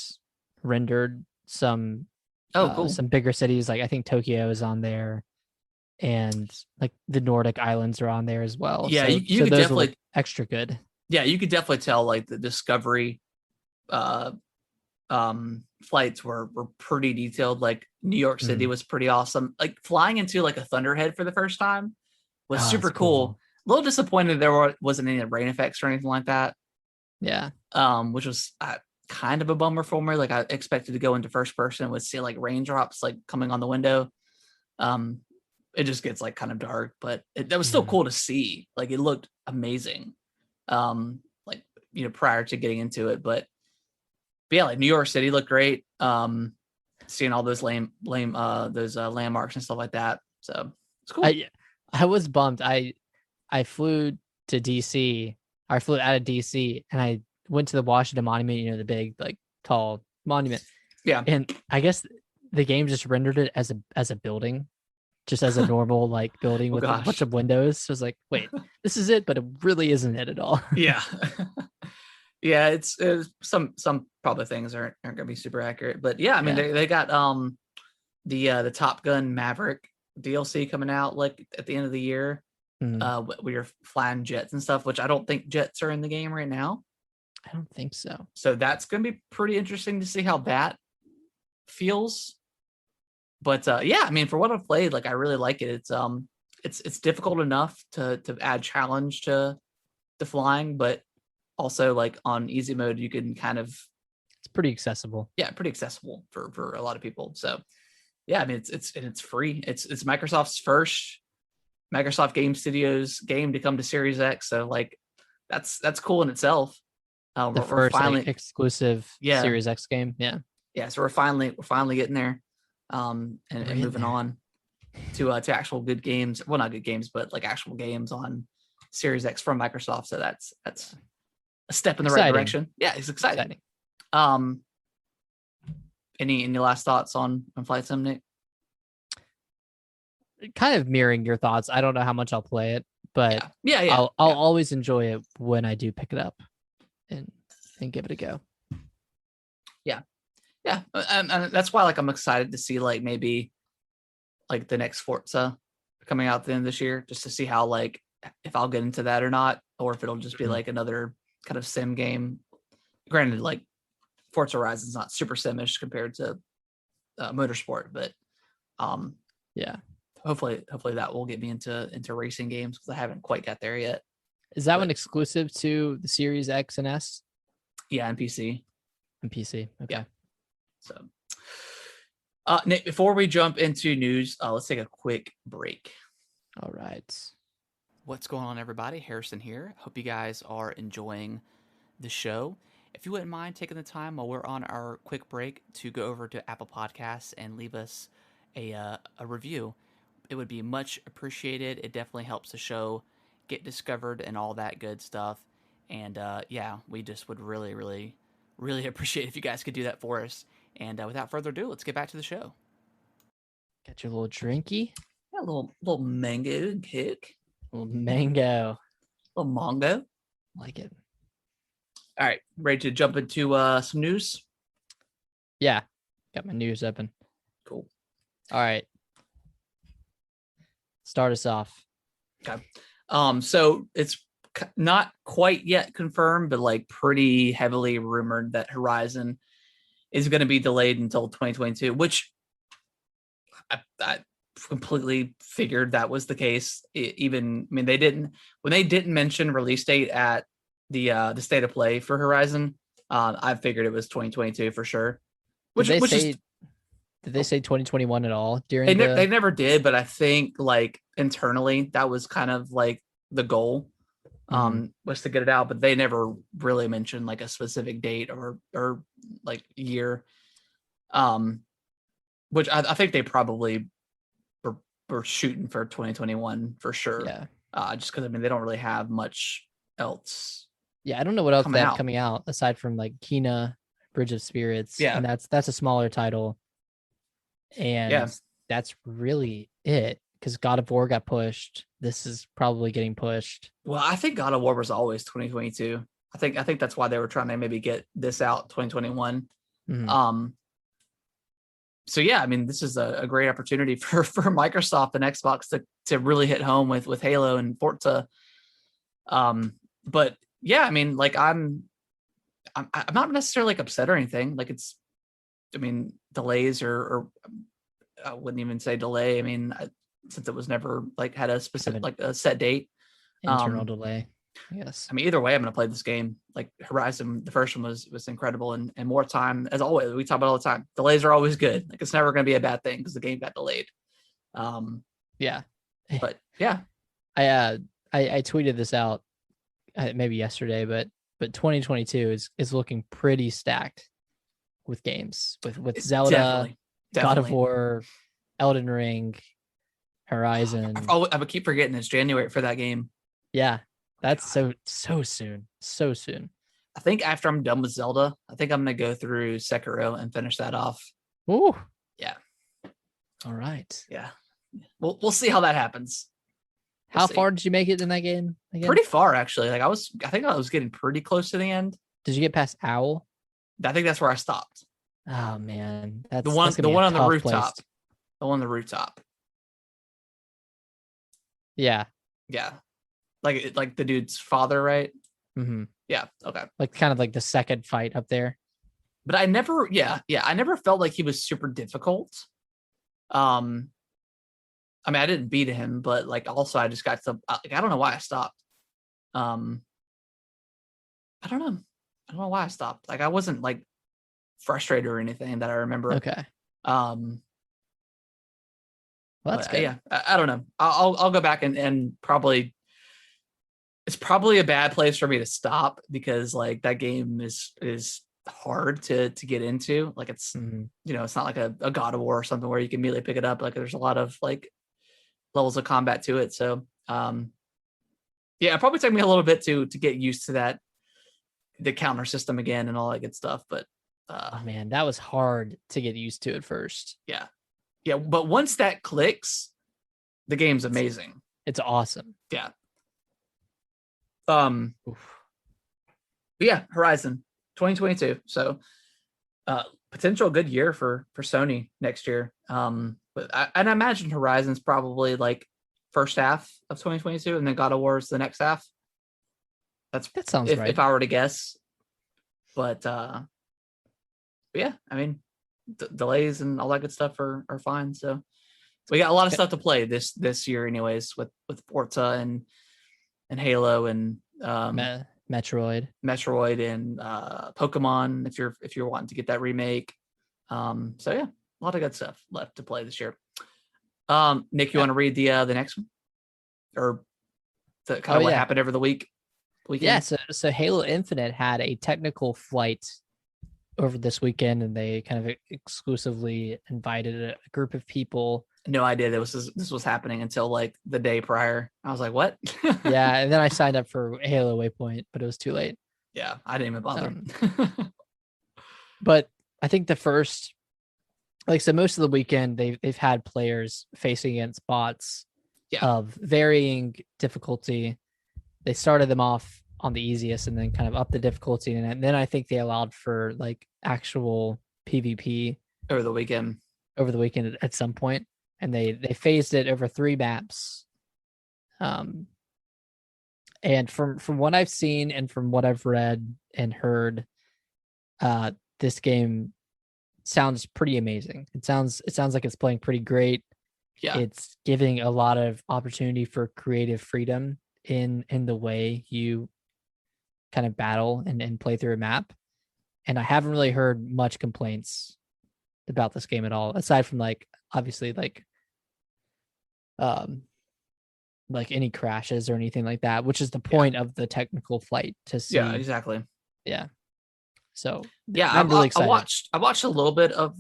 rendered some cool. Some bigger cities. Like I think Tokyo is on there, and like the Nordic islands are on there as well. Yeah, so, you could definitely extra good. Yeah, you could definitely tell like the Discovery flights were pretty detailed. Like New York City was pretty awesome. Like flying into like a Thunderhead for the first time was super cool. A little disappointed there wasn't any rain effects or anything like that. Yeah. Which was kind of a bummer for me. Like I expected to go into first person and would see like raindrops like coming on the window. It just gets like kind of dark, but that was still cool to see. Like it looked amazing. Like prior to getting into it, but yeah, like New York City looked great. Seeing all those those landmarks and stuff like that. So it's cool. I was bummed. I flew to DC. I flew out of DC and I went to the Washington Monument, the big, like tall monument. Yeah. And I guess the game just rendered it as a building, just as a normal like building with a bunch of windows. So I was like, wait, this is it, but it really isn't it at all. Yeah. Yeah, it's some probably things aren't gonna be super accurate, but yeah, I mean they got the Top Gun Maverick DLC coming out like at the end of the year, where you're flying jets and stuff, which I don't think jets are in the game right now. I don't think so. So that's gonna be pretty interesting to see how that feels. But yeah, I mean for what I've played, like I really like it. It's difficult enough to add challenge to flying, but also like on easy mode you can kind of it's pretty accessible. Yeah, pretty accessible for a lot of people. So yeah, I mean it's free. It's Microsoft's first Microsoft Game Studios game to come to Series X. So like that's cool in itself. The first finally exclusive Series X game. Yeah. So we're finally getting there, and moving on to actual good games. Well, not good games, but like actual games on Series X from Microsoft. So that's a step in the right direction. Yeah, it's exciting. Any last thoughts on Flight Sim, Nick? Kind of mirroring your thoughts. I don't know how much I'll play it, but I'll always enjoy it when I do pick it up and give it a go. Yeah, and that's why like I'm excited to see like maybe like the next Forza coming out at the end of this year, just to see how like if I'll get into that or not, or if it'll just be like another kind of sim game. Granted, like Forza Horizon's not super simish compared to Motorsport, but hopefully that will get me into racing games because I haven't quite got there yet. Is that one exclusive to the Series X and S? Yeah, and PC. Okay. Yeah. So, Nick, before we jump into news, let's take a quick break. All right. What's going on, everybody? Harrison here. Hope you guys are enjoying the show. if you wouldn't mind taking the time while we're on our quick break to go over to Apple Podcasts and leave us a review, it would be much appreciated. It definitely helps the show get discovered and all that good stuff. And we just would really, really, really appreciate if you guys could do that for us. And without further ado, let's get back to the show. Got your little drinky? Yeah, a little mango kick. A little mango. A little mango. Like it. All right, ready to jump into some news? Yeah, got my news open. Cool. All right. Start us off. Okay. So it's not quite yet confirmed, but like pretty heavily rumored that Horizon is going to be delayed until 2022, which I completely figured that was the case. When they didn't mention release date at the state of play for Horizon, I figured it was 2022 for sure. Did they say 2021 at all during they never did, but I think like internally that was kind of like the goal was to get it out, but they never really mentioned like a specific date or like year. Which I think they probably were shooting for 2021 for sure. Yeah. Just because they don't really have much else. Yeah, I don't know what else they have coming out aside from like Kena, Bridge of Spirits. Yeah, and that's a smaller title. And that's really it, because God of War got pushed. This is probably getting pushed. Well, I think God of War was always 2022. I think that's why they were trying to maybe get this out 2021. Mm-hmm. So yeah, this is a great opportunity for Microsoft and Xbox to really hit home with Halo and Forza. But yeah, I'm not necessarily like upset or anything. Like delays or I wouldn't even say delay. Since it was never like had a specific like a set date, internal delay. Yes. Either way, I'm going to play this game. Like Horizon, the first one was incredible, and more time, as always. We talk about all the time. Delays are always good. Like it's never going to be a bad thing because the game got delayed. Yeah. But yeah, I tweeted this out maybe yesterday, but 2022 is looking pretty stacked with games with Zelda, definitely. God of War, Elden Ring, Horizon. I would keep forgetting it's January for that game. Yeah. That's so soon. So soon. I think after I'm done with Zelda, I think I'm going to go through Sekiro and finish that off. Ooh. Yeah. All right. Yeah. We'll see how that happens. How far did you make it in that game again? Pretty far, actually. Like I think I was getting pretty close to the end. Did you get past Owl? I think that's where I stopped. Oh man. The one on the rooftop. The one on the rooftop. Yeah. Yeah. Like the dude's father, right? Mm-hmm. Yeah. Okay. Like kind of like the second fight up there. But I never felt like he was super difficult. I didn't beat him, but like also I just got to I don't know why I stopped. I don't know why I stopped. Like I wasn't like frustrated or anything that I remember. Okay. Well, that's good. Yeah. I don't know. I'll go back and probably. It's probably a bad place for me to stop because like that game is hard to get into. Like it's it's not like a God of War or something where you can immediately pick it up. Like there's a lot of like levels of combat to it. So it probably took me a little bit to get used to that, the counter system again and all that good stuff. But oh man, that was hard to get used to at first. Yeah. But once that clicks, the game's amazing. It's awesome. Yeah. Yeah, Horizon 2022. So potential good year for Sony next year. But I imagine Horizon's probably like first half of 2022 and then God of War is the next half. That sounds right. If I were to guess. But yeah, delays and all that good stuff are fine. So we got a lot of stuff to play this year anyways with Forza and Halo and Metroid and Pokemon if you're wanting to get that remake. So yeah, a lot of good stuff left to play this year. Nick, you want to read the next one or what happened over the week? weekend? Yeah, so Halo Infinite had a technical flight over this weekend, and they kind of exclusively invited a group of people. No idea this was happening until like the day prior. I was like, what? Yeah, and then I signed up for Halo Waypoint, but it was too late. Yeah, I didn't even bother. But I think the first, so most of the weekend they've had players facing against bots of varying difficulty. They started them off on the easiest and then kind of up the difficulty, and then I think they allowed for like actual PvP over the weekend at some point, and they phased it over 3 maps. And from what I've seen and from what I've read and heard, this game sounds pretty amazing. It sounds like it's playing pretty great. Yeah. It's giving a lot of opportunity for creative freedom in the way you kind of battle and play through a map. And I haven't really heard much complaints about this game at all, aside from like obviously like any crashes or anything like that, which is the point of the technical flight to see. Yeah, exactly. Yeah. So yeah, I'm really excited. I watched a little bit of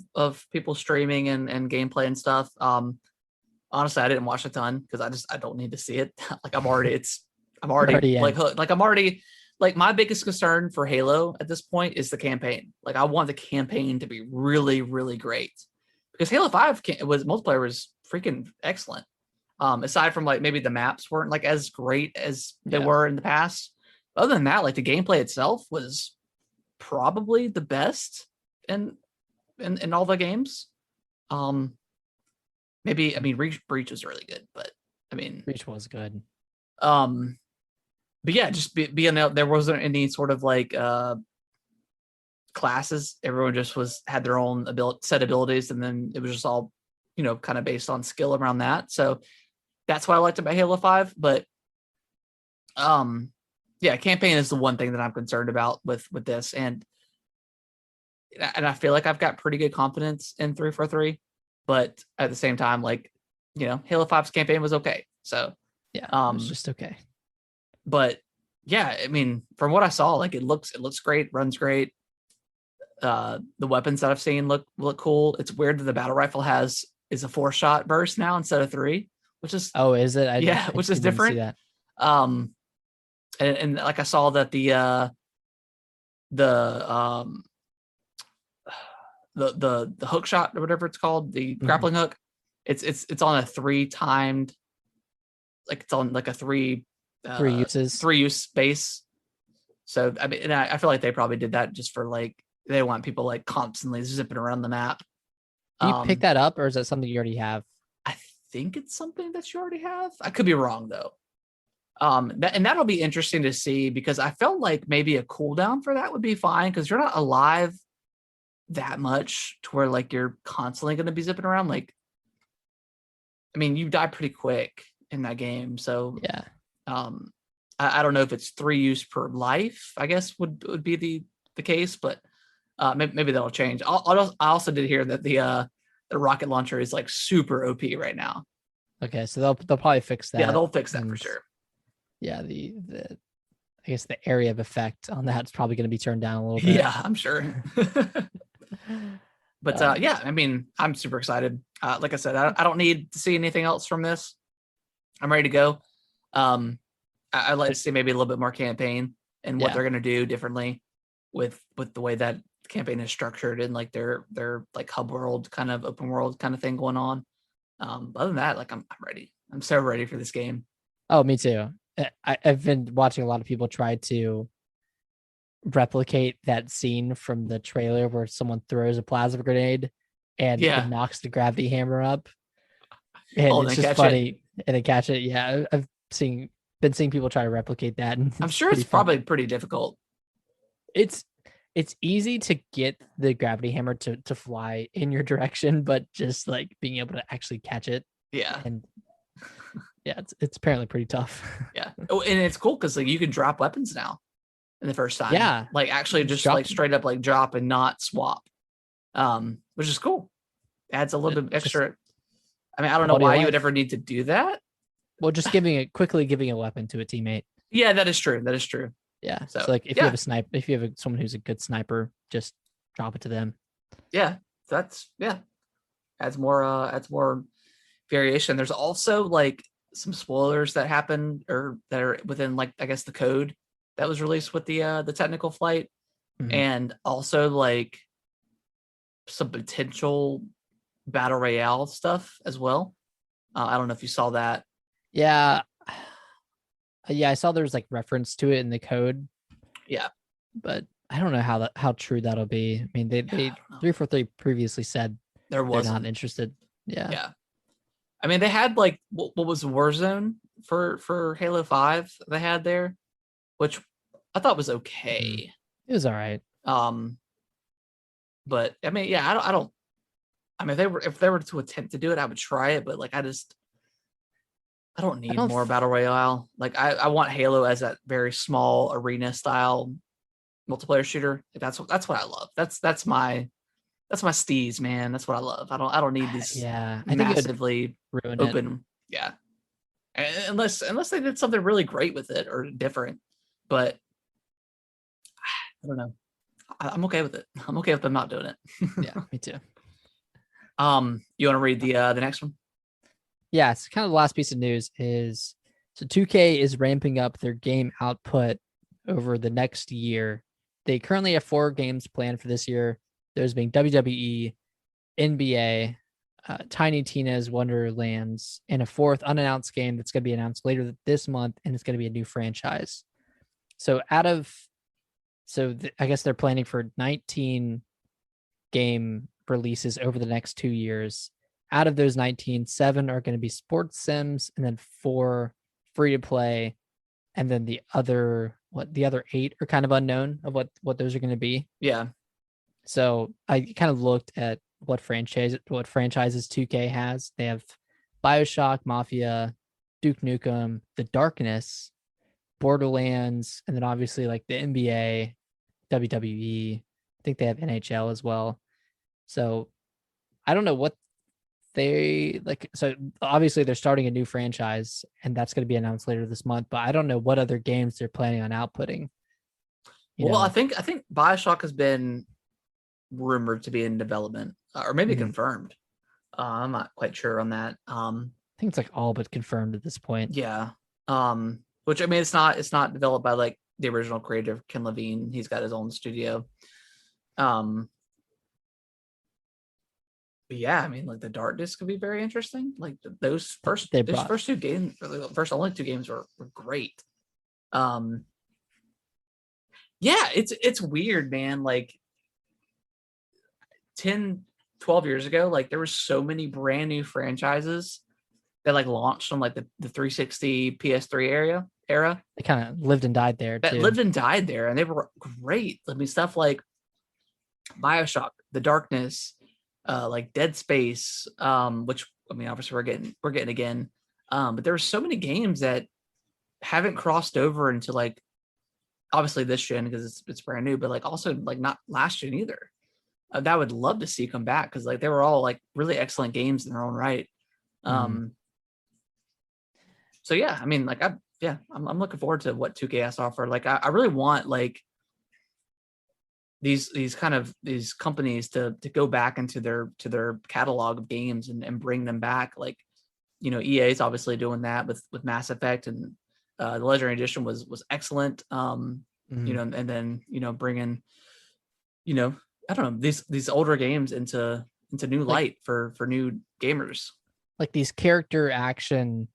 people streaming and gameplay and stuff. Honestly, I didn't watch a ton because I don't need to see it. Like I'm already like hooked. Like I'm already like my biggest concern for Halo at this point is the campaign. Like I want the campaign to be really, really great because Halo 5 multiplayer was freaking excellent. Aside from like maybe the maps weren't like as great as they were in the past. Other than that, like the gameplay itself was probably the best in all the games. Maybe I mean Breach was really good, but I mean Breach was good. But yeah, just being out there wasn't any sort of like classes. Everyone just had their own set abilities, and then it was just all kind of based on skill around that. So that's what I liked about Halo 5. But yeah, campaign is the one thing that I'm concerned about with this, and I feel like I've got pretty good confidence in 343, but at the same time, like Halo 5's campaign was okay. So yeah, it was just okay. But yeah, I mean, from what I saw, like it looks great, runs great. The weapons that I've seen look cool. It's weird that the battle rifle is a 4-shot burst now instead of 3, which is is it? Which is different. See that. And like I saw that the hook shot or whatever it's called, the grappling hook, it's on a 3-timed, like it's on like a 3 use base. So I mean, and I feel like they probably did that just for like they want people like constantly zipping around the map. Do you pick that up, or is that something you already have? I think it's something that you already have. I could be wrong though. And that'll be interesting to see because I felt like maybe a cooldown for that would be fine because you're not alive that much to where like you're constantly going to be zipping around. Like, I mean, you die pretty quick in that game, so yeah. I don't know if it's 3 use per life, I guess would be the case, but maybe that'll change. I also did hear that the rocket launcher is like super OP right now. Okay, so they'll probably fix that. Yeah, they'll fix that for sure. Yeah, the I guess the area of effect on that's probably going to be turned down a little bit. Yeah, I'm sure. But yeah, I mean, I'm super excited. Like I said, I don't need to see anything else from this. I'm ready to go. I'd like to see maybe a little bit more campaign and what they're going to do differently with the way that the campaign is structured and like their like hub world kind of open world kind of thing going on. Other than that, like I'm ready. I'm so ready for this game. Oh, me too. I've been watching a lot of people try to replicate that scene from the trailer where someone throws a plasma grenade and it knocks the gravity hammer up. And it's just funny. And they catch it. Yeah, I've been seeing people try to replicate that. And I'm sure it's probably pretty difficult. It's easy to get the gravity hammer to fly in your direction, but just like being able to actually catch it. Yeah. And yeah, it's apparently pretty tough. Yeah. Oh, and it's cool because like you can drop weapons now in the first time. Yeah. Like actually just like straight up like drop and not swap. Which is cool. Adds a little bit extra. I mean, I don't know why you would ever need to do that. Well, just quickly giving a weapon to a teammate. Yeah, that is true. That is true. Yeah. So like if you have a sniper, if you have someone who's a good sniper, just drop it to them. Yeah. That's adds more variation. There's also like some spoilers that happen or that are within like I guess the code that was released with the technical flight, and also like some potential battle royale stuff as well. I don't know if you saw that. Yeah. Yeah, I saw there's like reference to it in the code. Yeah. But I don't know how true that'll be. I mean, they 343 previously said they're not interested. Yeah. Yeah. I mean, they had like what was Warzone for Halo 5 they had there, which I thought was okay. It was all right. But I mean, yeah, I don't. I mean, if they were to attempt to do it, I would try it. But like, I don't need more battle royale. Like, I want Halo as that very small arena style multiplayer shooter. That's what I love. That's my steez, man. That's what I love. I don't need these massively open. Yeah. Unless they did something really great with it or different. But I don't know. I'm okay with it. I'm okay with them not doing it. Yeah, me too. You want to read the next one? Yeah, it's kind of the last piece of news is so 2K is ramping up their game output over the next year. They currently have 4 games planned for this year. Those being WWE, NBA, Tiny Tina's Wonderlands, and a 4th unannounced game that's going to be announced later this month, and it's going to be a new franchise. So I guess they're planning for 19 game releases over the next 2 years. Out of those 19, 7 are going to be sports sims, and then 4 free to play, and then the other 8 are kind of unknown of what those are going to be. Yeah. So I kind of looked at what franchises 2K has. They have BioShock, Mafia, Duke Nukem, The Darkness, Borderlands, and then obviously like the NBA, WWE. I think they have NHL as well. So I don't know what they like. So obviously they're starting a new franchise, and that's going to be announced later this month. But I don't know what other games they're planning on outputting. I think BioShock has been rumored to be in development, or maybe confirmed. I'm not quite sure on that. I think it's like all but confirmed at this point. Yeah. Which I mean, it's not developed by like the original creator Ken Levine. He's got his own studio. But yeah, I mean, like the Darkness could be very interesting. Like those first 2 games, only 2 games were great. Yeah, it's weird, man. Like 10, 12 years ago, like there were so many brand new franchises that like launched on like the 360 PS3 era. They kind of lived and died there too. Lived and died there, and they were great. I mean, stuff like BioShock, The Darkness, like Dead Space, which I mean, obviously we're getting again. But there were so many games that haven't crossed over into like obviously this gen because it's brand new, but like also like not last gen either. That I would love to see come back because like they were all like really excellent games in their own right. So yeah, I mean, like I'm looking forward to what 2K has to offer. Like I really want like these companies to go back into their catalog of games and bring them back. Like, you know, EA is obviously doing that with Mass Effect, and the Legendary Edition was excellent. You know, and then, you know, bringing, you know, I don't know, these older games into new light for new gamers. Like these character action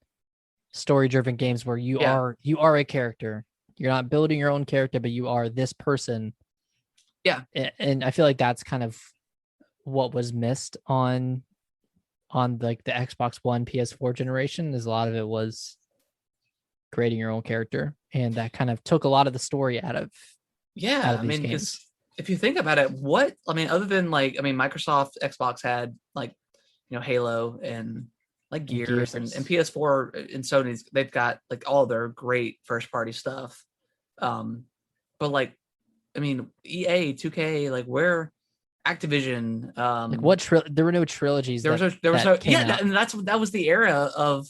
story driven games where you are a character. You're not building your own character, but you are this person. Yeah. And I feel like that's kind of what was missed on like the Xbox One, PS4 generation, is a lot of it was creating your own character. And that kind of took a lot of the story out of I mean, because if you think about it, other than like, I mean, Microsoft, Xbox had like, you know, Halo and like Gears. And PS4 and Sony's, they've got like all their great first party stuff. But like, I mean, EA, 2K, like where Activision, like there were no trilogies. There was no and that was the era of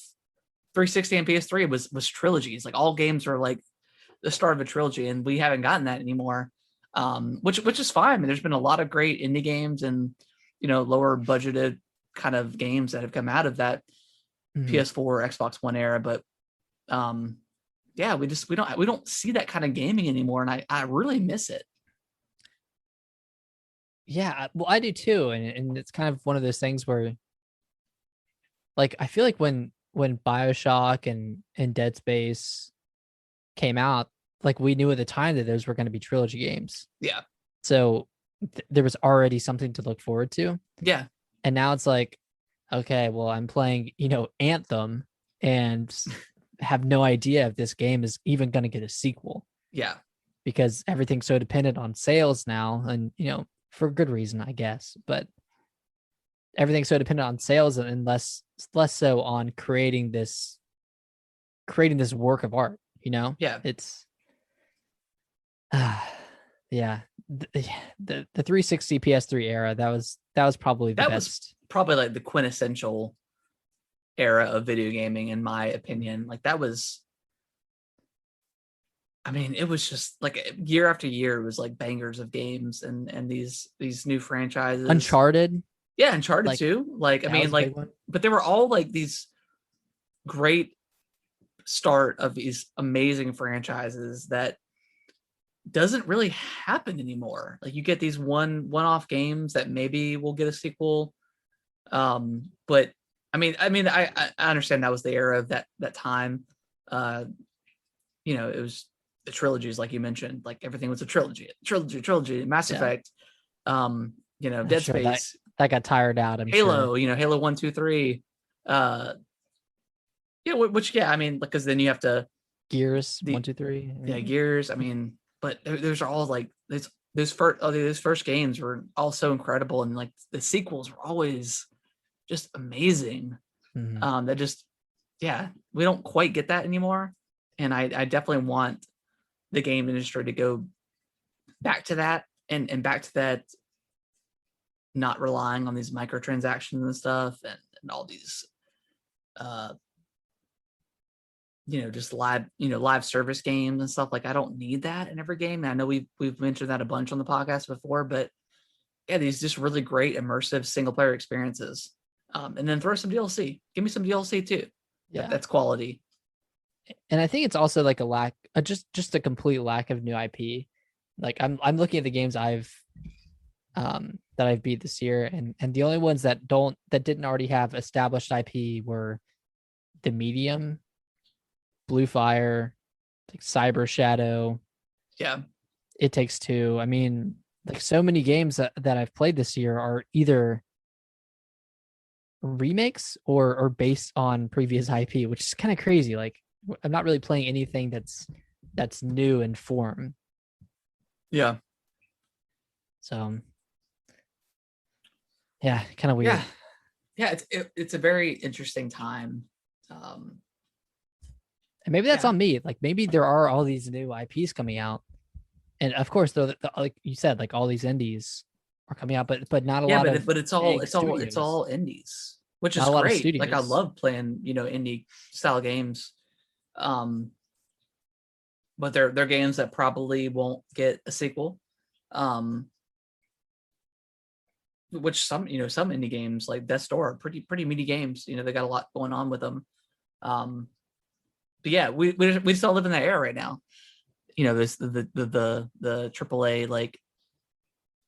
360 and PS3 was trilogies. Like all games were like the start of a trilogy, and we haven't gotten that anymore. Which is fine. I mean, there's been a lot of great indie games and lower budgeted kind of games that have come out of that PS4, Xbox One era, but yeah, we don't see that kind of gaming anymore, and I really miss it. Yeah, well, I do too, and it's kind of one of those things where, like, I feel like when BioShock and Dead Space came out, like, we knew at the time that those were going to be trilogy games. Yeah. So there was already something to look forward to. Yeah. And now it's like, okay, well, I'm playing, Anthem and have no idea if this game is even going to get a sequel. Yeah. Because everything's so dependent on sales now, and, for good reason, I guess. But everything's so dependent on sales and less so on creating this work of art, Yeah. It's yeah. The 360 PS3 era, that was probably the best. Was probably like the quintessential era of video gaming, in my opinion. Like, that was, I mean, it was just like year after year, it was like bangers of games and these new franchises. Uncharted. Yeah, Uncharted too. Like, I mean, like, but they were all like these great start of these amazing franchises that doesn't really happen anymore. Like, you get these one-off games that maybe will get a sequel. But I mean, I understand that was the era of that time. It was the trilogies, like you mentioned, like everything was a trilogy, Mass Effect, Dead Space. That got tired out. Halo, Halo 1, 2, 3. I mean, because then you have to Gears 1, 2, 3. Yeah, Gears. I mean, but those are all like those first games were all so incredible, and like the sequels were always just amazing. That just, we don't quite get that anymore, and I definitely want the game industry to go back to that and back to that, not relying on these microtransactions and stuff and all these just live service games and stuff. Like, I don't need that in every game. And I know we've mentioned that a bunch on the podcast before, but yeah, these just really great immersive single player experiences. And then throw some DLC. Give me some DLC too. Yeah, that's quality. And I think it's also like a lack, just a complete lack of new IP. Like, I'm looking at the games that I've beat this year, and the only ones that didn't already have established IP were The Medium, Blue Fire, like Cyber Shadow. Yeah. It Takes Two. I mean, like, so many games that I've played this year are either remakes or based on previous IP, which is kind of crazy. Like, I'm not really playing anything that's new in form. Yeah. So yeah, kind of weird. Yeah, it's a very interesting time. And maybe that's on me. Like, maybe there are all these new IPs coming out, and of course, though, like you said, like, all these indies are coming out, but not a lot of. But it's all indies, which is great. Like, I love playing indie style games, but they're games that probably won't get a sequel. Which some indie games like Death's Door are pretty meaty games. They got a lot going on with them. But yeah, we still live in that era right now. This the AAA like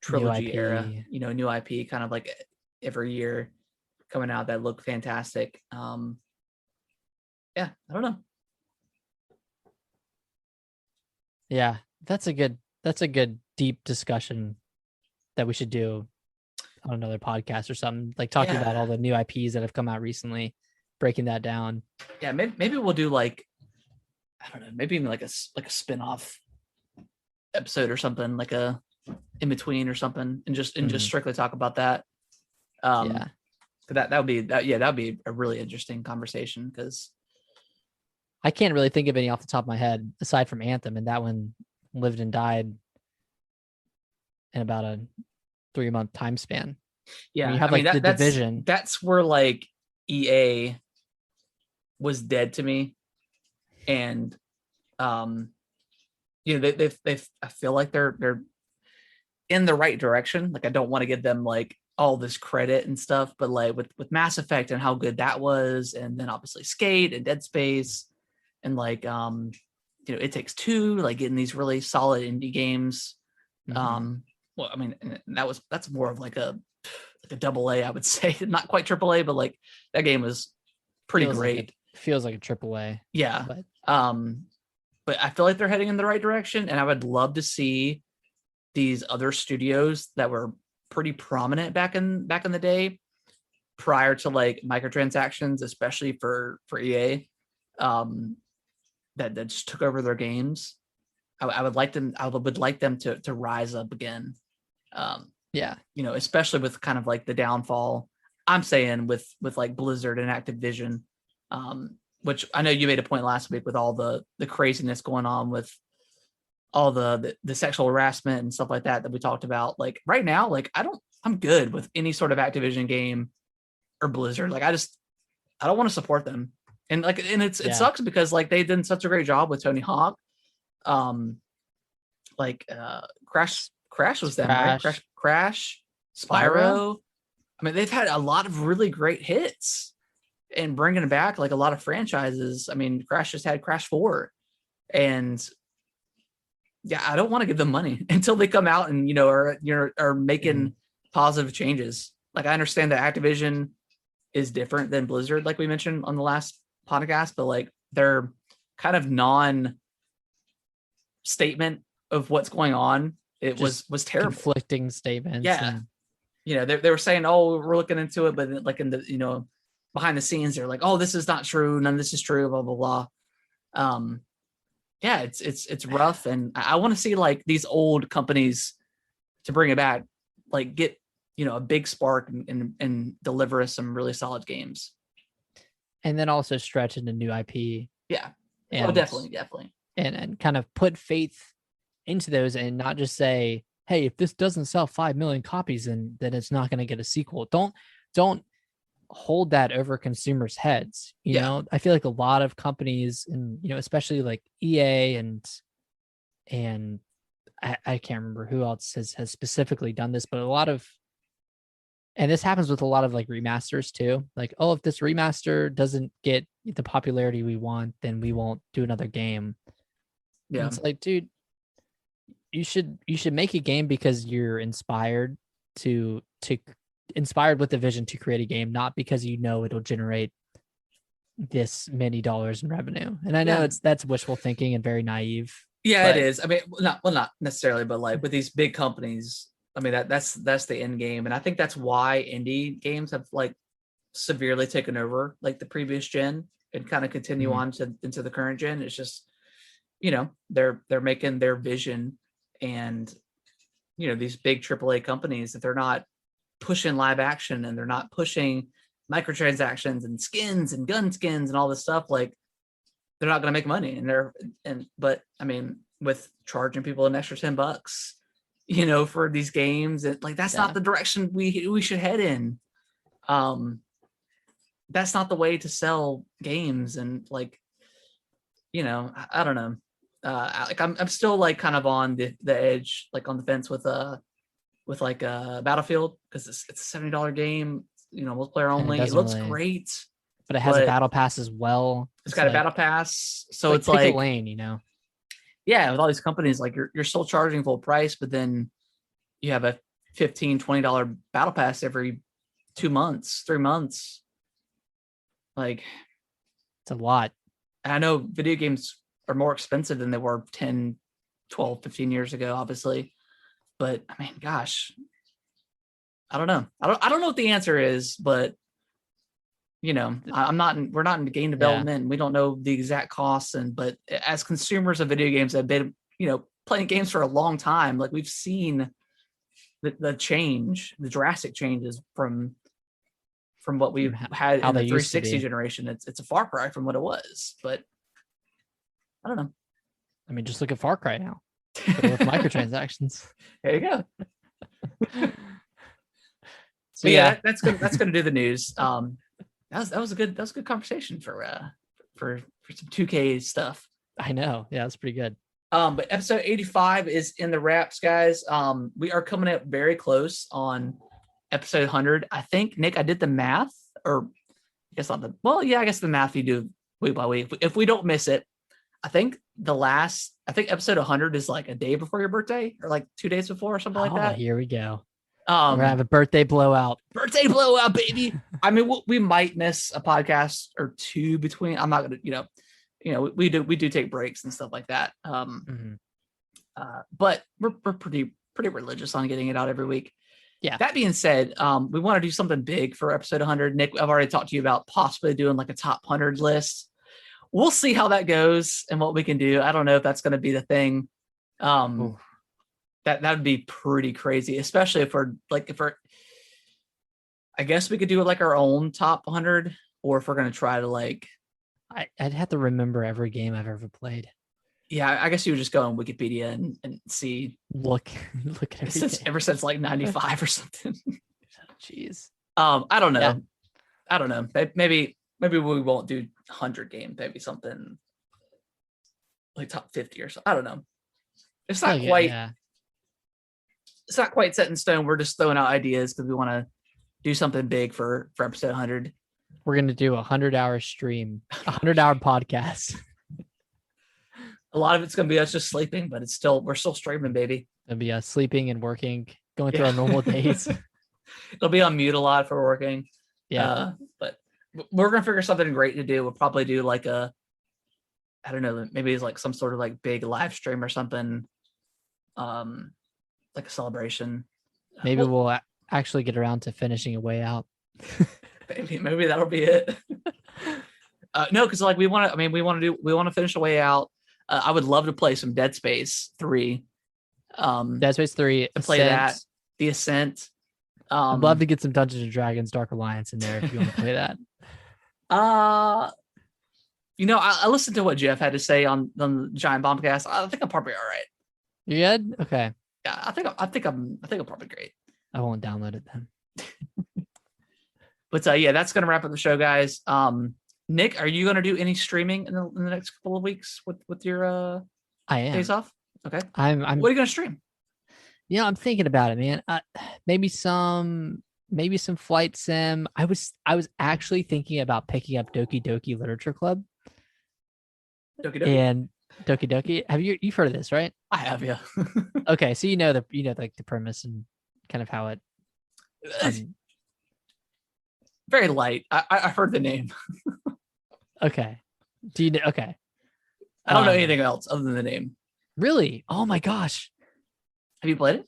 trilogy era. New IP kind of like every year coming out that look fantastic. Yeah, I don't know. Yeah, that's a good deep discussion that we should do on another podcast or something, like talking about all the new IPs that have come out recently, breaking that down. Yeah, maybe we'll do like, I don't know, maybe even like a spin-off episode or something, like a in between or something, and just strictly talk about that. That would be a really interesting conversation, because I can't really think of any off the top of my head aside from Anthem, and that one lived and died in about a 3-month time span. Yeah, you have the Division. That's where like EA was dead to me, and I feel like they're in the right direction. Like I don't want to give them like all this credit and stuff, but like with Mass Effect and how good that was, and then obviously Skate and Dead Space, and like It Takes Two, like getting these really solid indie games. Well, I mean, that's more of like a double A, I would say, not quite triple A, but like that game was pretty great. Feels like a triple A. Yeah. But I feel like they're heading in the right direction, and I would love to see these other studios that were pretty prominent back in the day, prior to like microtransactions, especially for EA, that just took over their games. I would like them to rise up again. Especially with kind of like the downfall, I'm saying, with like Blizzard and Activision, which I know you made a point last week with all the craziness going on with all the sexual harassment and stuff like that we talked about. Like right now, like I'm good with any sort of Activision game or Blizzard. Like I don't want to support them. And it sucks because like they did such a great job with Tony Hawk. Crash was them, right? Crash, Spyro. I mean, they've had a lot of really great hits and bringing back like a lot of franchises. I mean, Crash just had Crash 4, and yeah, I don't want to give them money until they come out and are making positive changes. Like I understand that Activision is different than Blizzard, like we mentioned on the last podcast, but like they're kind of non-statement of what's going on. It was terrible. Conflicting statements. Yeah. They were saying, oh, we're looking into it, but like in the, behind the scenes, they're like, oh, this is not true. None of this is true, blah, blah, blah. Yeah, it's rough. And I want to see like these old companies, to bring it back, like get, a big spark and deliver us some really solid games. And then also stretch into new IP. Yeah. Definitely. And kind of put faith into those, and not just say, hey, if this doesn't sell 5 million copies, then it's not going to get a sequel. Don't hold that over consumers' heads. You know, I feel like a lot of companies, and especially like EA and I can't remember who else has specifically done this, but a lot of, and this happens with a lot of like remasters too. Like, oh, if this remaster doesn't get the popularity we want, then we won't do another game. Yeah, and it's like, dude, you should make a game because you're inspired inspired with the vision to create a game, not because it'll generate this many dollars in revenue. And I know that's wishful thinking and very naive. Yeah, it is. I mean, not necessarily, but like with these big companies, I mean that's the end game, and I think that's why indie games have like severely taken over like the previous gen and kind of continue on into the current gen. It's just they're making their vision, and these big AAA companies, that they're not pushing live action and they're not pushing microtransactions and skins and gun skins and all this stuff, like they're not going to make money. But I mean, with charging people an extra $10, for these games, like that's not the direction we should head in. That's not the way to sell games. And like, I don't know. Like I'm still like kind of on the edge, like on the fence with Battlefield, because it's a $70 game, multiplayer only. It looks great, but it has a battle pass as well. It's got a battle pass, so it's like lane, Yeah, with all these companies, like you're still charging full price, but then you have a $15-$20 battle pass every 2 months, 3 months. Like, it's a lot. I know video games are more expensive than they were 10, 12, 15 years ago, obviously. But I mean, gosh, I don't know. I don't know what the answer is, but we're not in game development. And we don't know the exact costs. But as consumers of video games that have been, playing games for a long time, like we've seen the change, the drastic changes from what we've had in the 360 generation. It's a far cry from what it was, but I don't know. I mean, just look at Far Cry now with microtransactions. There you go. So yeah, that's good. That's going to do the news. That was a good conversation for some 2K stuff. I know. Yeah, that's pretty good. But episode 85 is in the wraps, guys. We are coming up very close on episode 100. I think, Nick, I did the math, or I guess not the, well, yeah, I guess the math you do week by week. If we don't miss it, I think episode 100 is like a day before your birthday or like 2 days before or something like that. Here we go. We're gonna have a birthday blowout. Birthday blowout, baby. I mean, we might miss a podcast or two between. I'm not gonna, we do take breaks and stuff like that. But we're pretty religious on getting it out every week. Yeah. That being said, we want to do something big for episode 100. Nick, I've already talked to you about possibly doing like a top 100 list. We'll see how that goes and what we can do. I don't know if that's going to be the thing. That would be pretty crazy, especially if we're I guess we could do it like our own top 100, or if we're going to try to like, I'd have to remember every game I've ever played. Yeah, I guess you would just go on Wikipedia and see. Look at everything. Ever since like 95 or something. Jeez. I don't know. Yeah. I don't know. Maybe we won't do 100 games. Maybe something like top 50 or something. I don't know. It's not quite. Yeah. It's not quite set in stone. We're just throwing out ideas because we want to do something big for episode 100. We're going to do 100-hour stream, 100-hour podcast. A lot of it's going to be us just sleeping, but we're still streaming, baby. It'll be us sleeping and working, going through our normal days. It'll be on mute a lot for working. Yeah. But we're going to figure something great to do. We'll probably do like I don't know, maybe it's like some sort of like big live stream or something. Like a celebration. Maybe we'll actually get around to finishing A Way Out. Maybe that'll be it. No, because like we want to finish A Way Out. I would love to play some Dead Space 3. Dead Space 3. To play that. The Ascent. I'd love to get some Dungeons and Dragons Dark Alliance in there if you want to play that. I listened to what Jeff had to say on the Giant Bombcast. I think I'm probably all right. You good? Okay. Yeah, I think I'm probably great. I won't download it then. But yeah, that's gonna wrap up the show, guys. Nick, are you gonna do any streaming in the next couple of weeks with your I am days off? Okay. I'm What are you gonna stream? I'm thinking about it, man. Maybe some flight sim. I was actually thinking about picking up Doki Doki Literature Club. Doki Doki. And Doki Doki. You've heard of this, right? I have, yeah. Okay, so like the premise and kind of how it. Very light. I heard the name. Okay. Do you know? Okay. I don't know anything else other than the name. Really? Oh my gosh. Have you played it?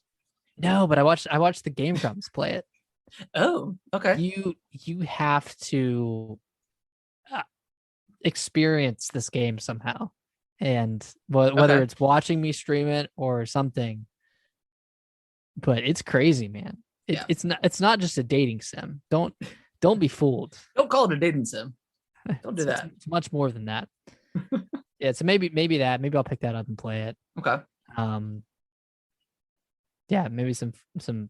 No, but I watched the Game Grumps play it. Oh, okay. You have to experience this game somehow, and whether it's watching me stream it or something. But it's crazy, man. It's not just a dating sim. Don't be fooled. Don't call it a dating sim. Don't do that. It's much more than that. Yeah, so maybe that. Maybe I'll pick that up and play it. Okay. Yeah, maybe some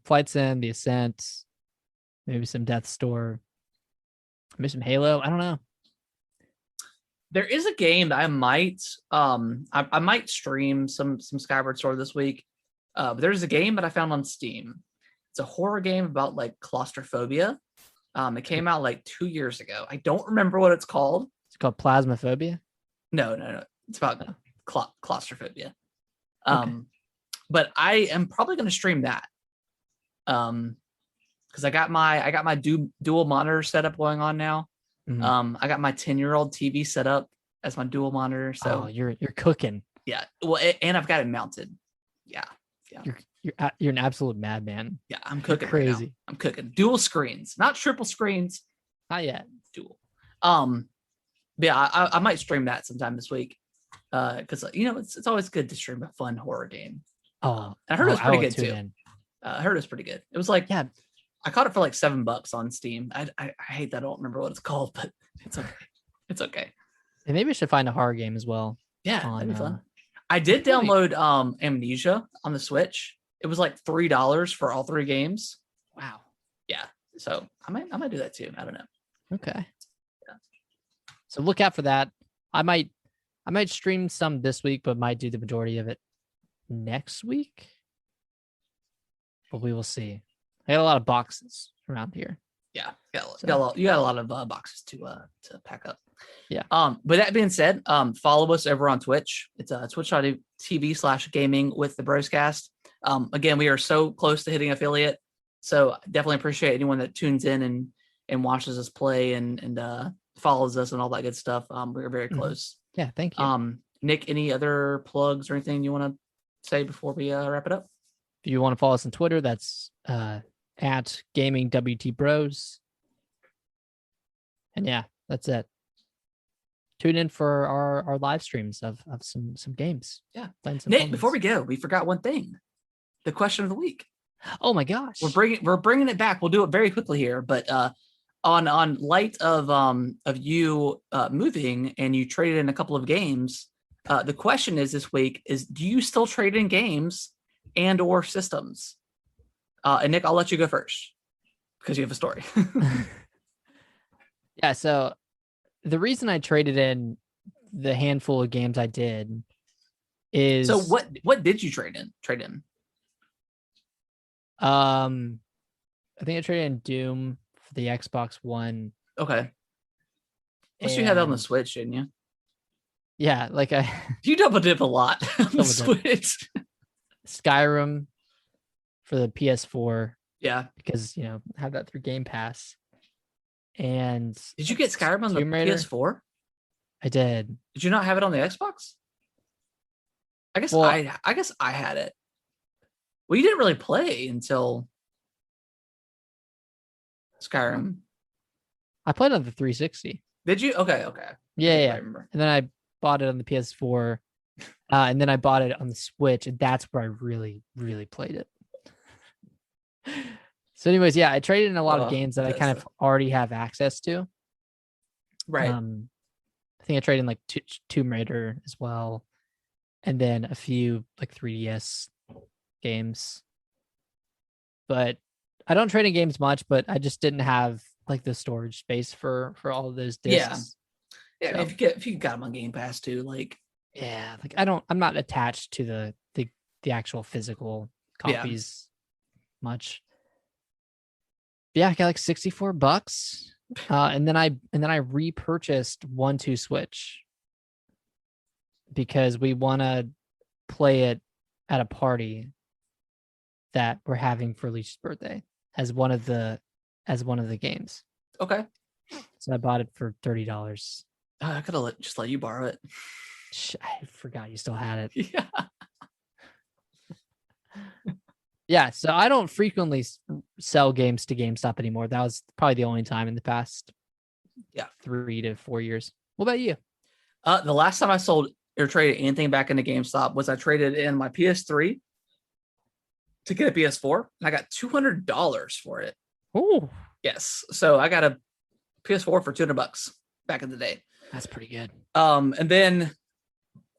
Flight Sim, The Ascent, maybe some Death's Door, maybe some Halo. I don't know. There is a game that I might I might stream some Skyward Sword this week. But there's a game that I found on Steam. It's a horror game about like claustrophobia. It came out like 2 years ago. I don't remember what it's called. It's called Plasmaphobia? No. It's about claustrophobia. Okay. But I am probably going to stream that. Because I got my dual monitor setup going on now. Mm-hmm. I got my 10-year-old TV set up as my dual monitor. So you're cooking. Yeah. Well, and I've got it mounted. Yeah. You're an absolute madman. Yeah, I'm cooking. Crazy. Right now. I'm cooking. Dual screens, not triple screens. Not yet. Dual. Yeah, I might stream that sometime this week. Because it's always good to stream a fun horror game. Oh, I heard it was pretty good too. I heard it was pretty good. It was like, I caught it for like $7 on Steam. I hate that I don't remember what it's called, but it's okay. It's okay. And maybe we should find a horror game as well. Yeah, that'd be fun. I did download Amnesia on the Switch. It was like $3 for all 3 games. Wow. Yeah. So I might do that too. I don't know. Okay. Yeah. So look out for that. I might I might stream some this week, but might do the majority of it next week. But we will see. I got a lot of boxes around here. Yeah, you got a lot of boxes to pack up. Yeah. With that being said, follow us over on Twitch. It's twitch.tv/gaming with the Broscast. Again, we are so close to hitting affiliate, so definitely appreciate anyone that tunes in and watches us play and follows us and all that good stuff. We're very close. Yeah, thank you. Nick, any other plugs or anything you want to say before we wrap it up? If you want to follow us on Twitter, that's at GamingWTBros. And yeah, that's it. Tune in for our live streams of some games. Yeah. Nick, before we go, we forgot one thing. The question of the week. Oh my gosh. We're bringing it back. We'll do it very quickly here, but on light of you moving and you traded in a couple of games, the question is this week is, do you still trade in games and or systems? And Nick, I'll let you go first because you have a story. Yeah, so the reason I traded in the handful of games I did is, so what did you trade in? I think I traded in Doom for the Xbox One. Okay. Plus you had that on the Switch, didn't you? Yeah, like you double dip a lot on the Switch. Skyrim for the PS4. Yeah. Because, have that through Game Pass. And did you get Skyrim on the PS4? I did. Did you not have it on the Xbox? I guess I had it. Well, you didn't really play until Skyrim. I played on the 360. Did you? Okay. Yeah. I remember. And then I bought it on the PS4, and then I bought it on the Switch, and that's where I really, really played it. So anyways, yeah, I traded in a lot of games that I kind of already have access to. Right. I think I traded in like Tomb Raider as well, and then a few like 3DS games. But I don't trade in games much, but I just didn't have like the storage space for all of those discs. Yeah. So, if you got them on Game Pass too, like like I'm not attached to the actual physical copies much. But yeah, I got like $64. And then I repurchased 1-2 Switch because we want to play it at a party that we're having for Leash's birthday as one of the games. Okay. So I bought it for $30. I could have just let you borrow it. I forgot you still had it. Yeah. Yeah, so I don't frequently sell games to GameStop anymore. That was probably the only time in the past 3 to 4 years. What about you? The last time I sold or traded anything back into GameStop was I traded in my PS3 to get a PS4, and I got $200 for it. Oh, yes. So I got a PS4 for $200 back in the day. That's pretty good. And then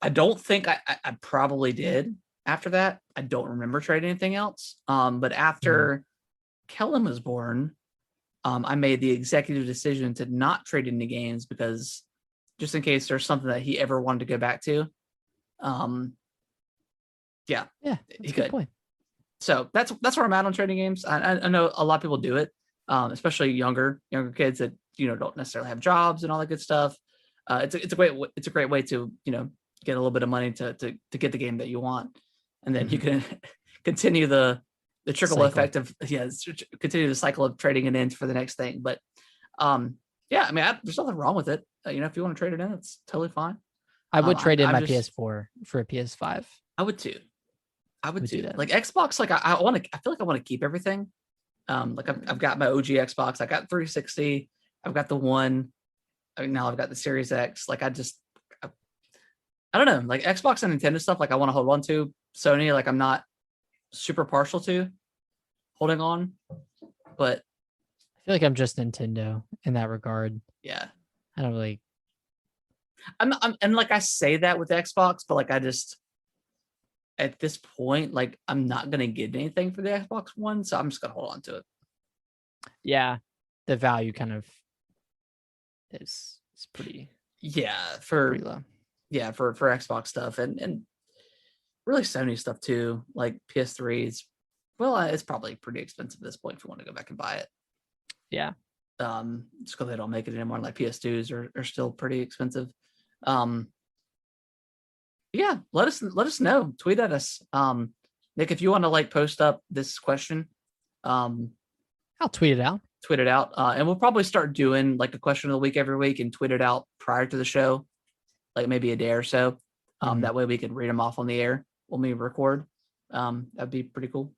I don't think I probably did. After that, I don't remember trading anything else. But after Kellen was born, I made the executive decision to not trade any games because just in case there's something that he ever wanted to go back to. Yeah, he could. Point. So that's where I'm at on trading games. I know a lot of people do it, especially younger kids that don't necessarily have jobs and all that good stuff. It's a great way to get a little bit of money to get the game that you want. And then you can continue the trickle effect of continue the cycle of trading it in for the next thing. But there's nothing wrong with it. If you want to trade it in, it's totally fine. I would trade in my PS4 for a PS5. I would too. I would do that. Like Xbox, like I feel like I want to keep everything. Like I've got my OG Xbox. I got 360. I've got the one. Now I've got the Series X. Like I don't know. Like Xbox and Nintendo stuff. Like I want to hold on to. Sony, like I'm not super partial to holding on, but I feel like I'm just Nintendo in that regard. Yeah, I don't really. I'm and like I say that with Xbox, but like I just at this point, like I'm not gonna get anything for the Xbox One, so I'm just gonna hold on to it. Yeah, the value kind of is pretty. Yeah, pretty low. Yeah, for Xbox stuff and really Sony stuff too, like PS3s. Well, it's probably pretty expensive at this point if you want to go back and buy it. Yeah. Just because they don't make it anymore. Like PS2s are still pretty expensive. Yeah, let us know. Tweet at us. Nick, if you want to like post up this question, I'll tweet it out. Tweet it out. And we'll probably start doing like a question of the week every week and tweet it out prior to the show, like maybe a day or so. That way we can read them off on the air when we record. That'd be pretty cool.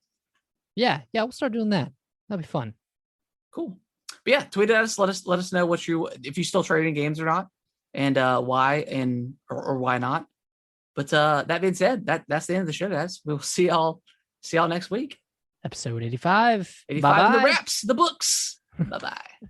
Yeah, we'll start doing that. That'd be fun. Cool. But yeah, tweet at us. Let us know if you still trading games or not, and why or why not. But that being said, that's the end of the show, guys. We'll see y'all next week. Episode 85. 85 in the wraps, the books. Bye-bye.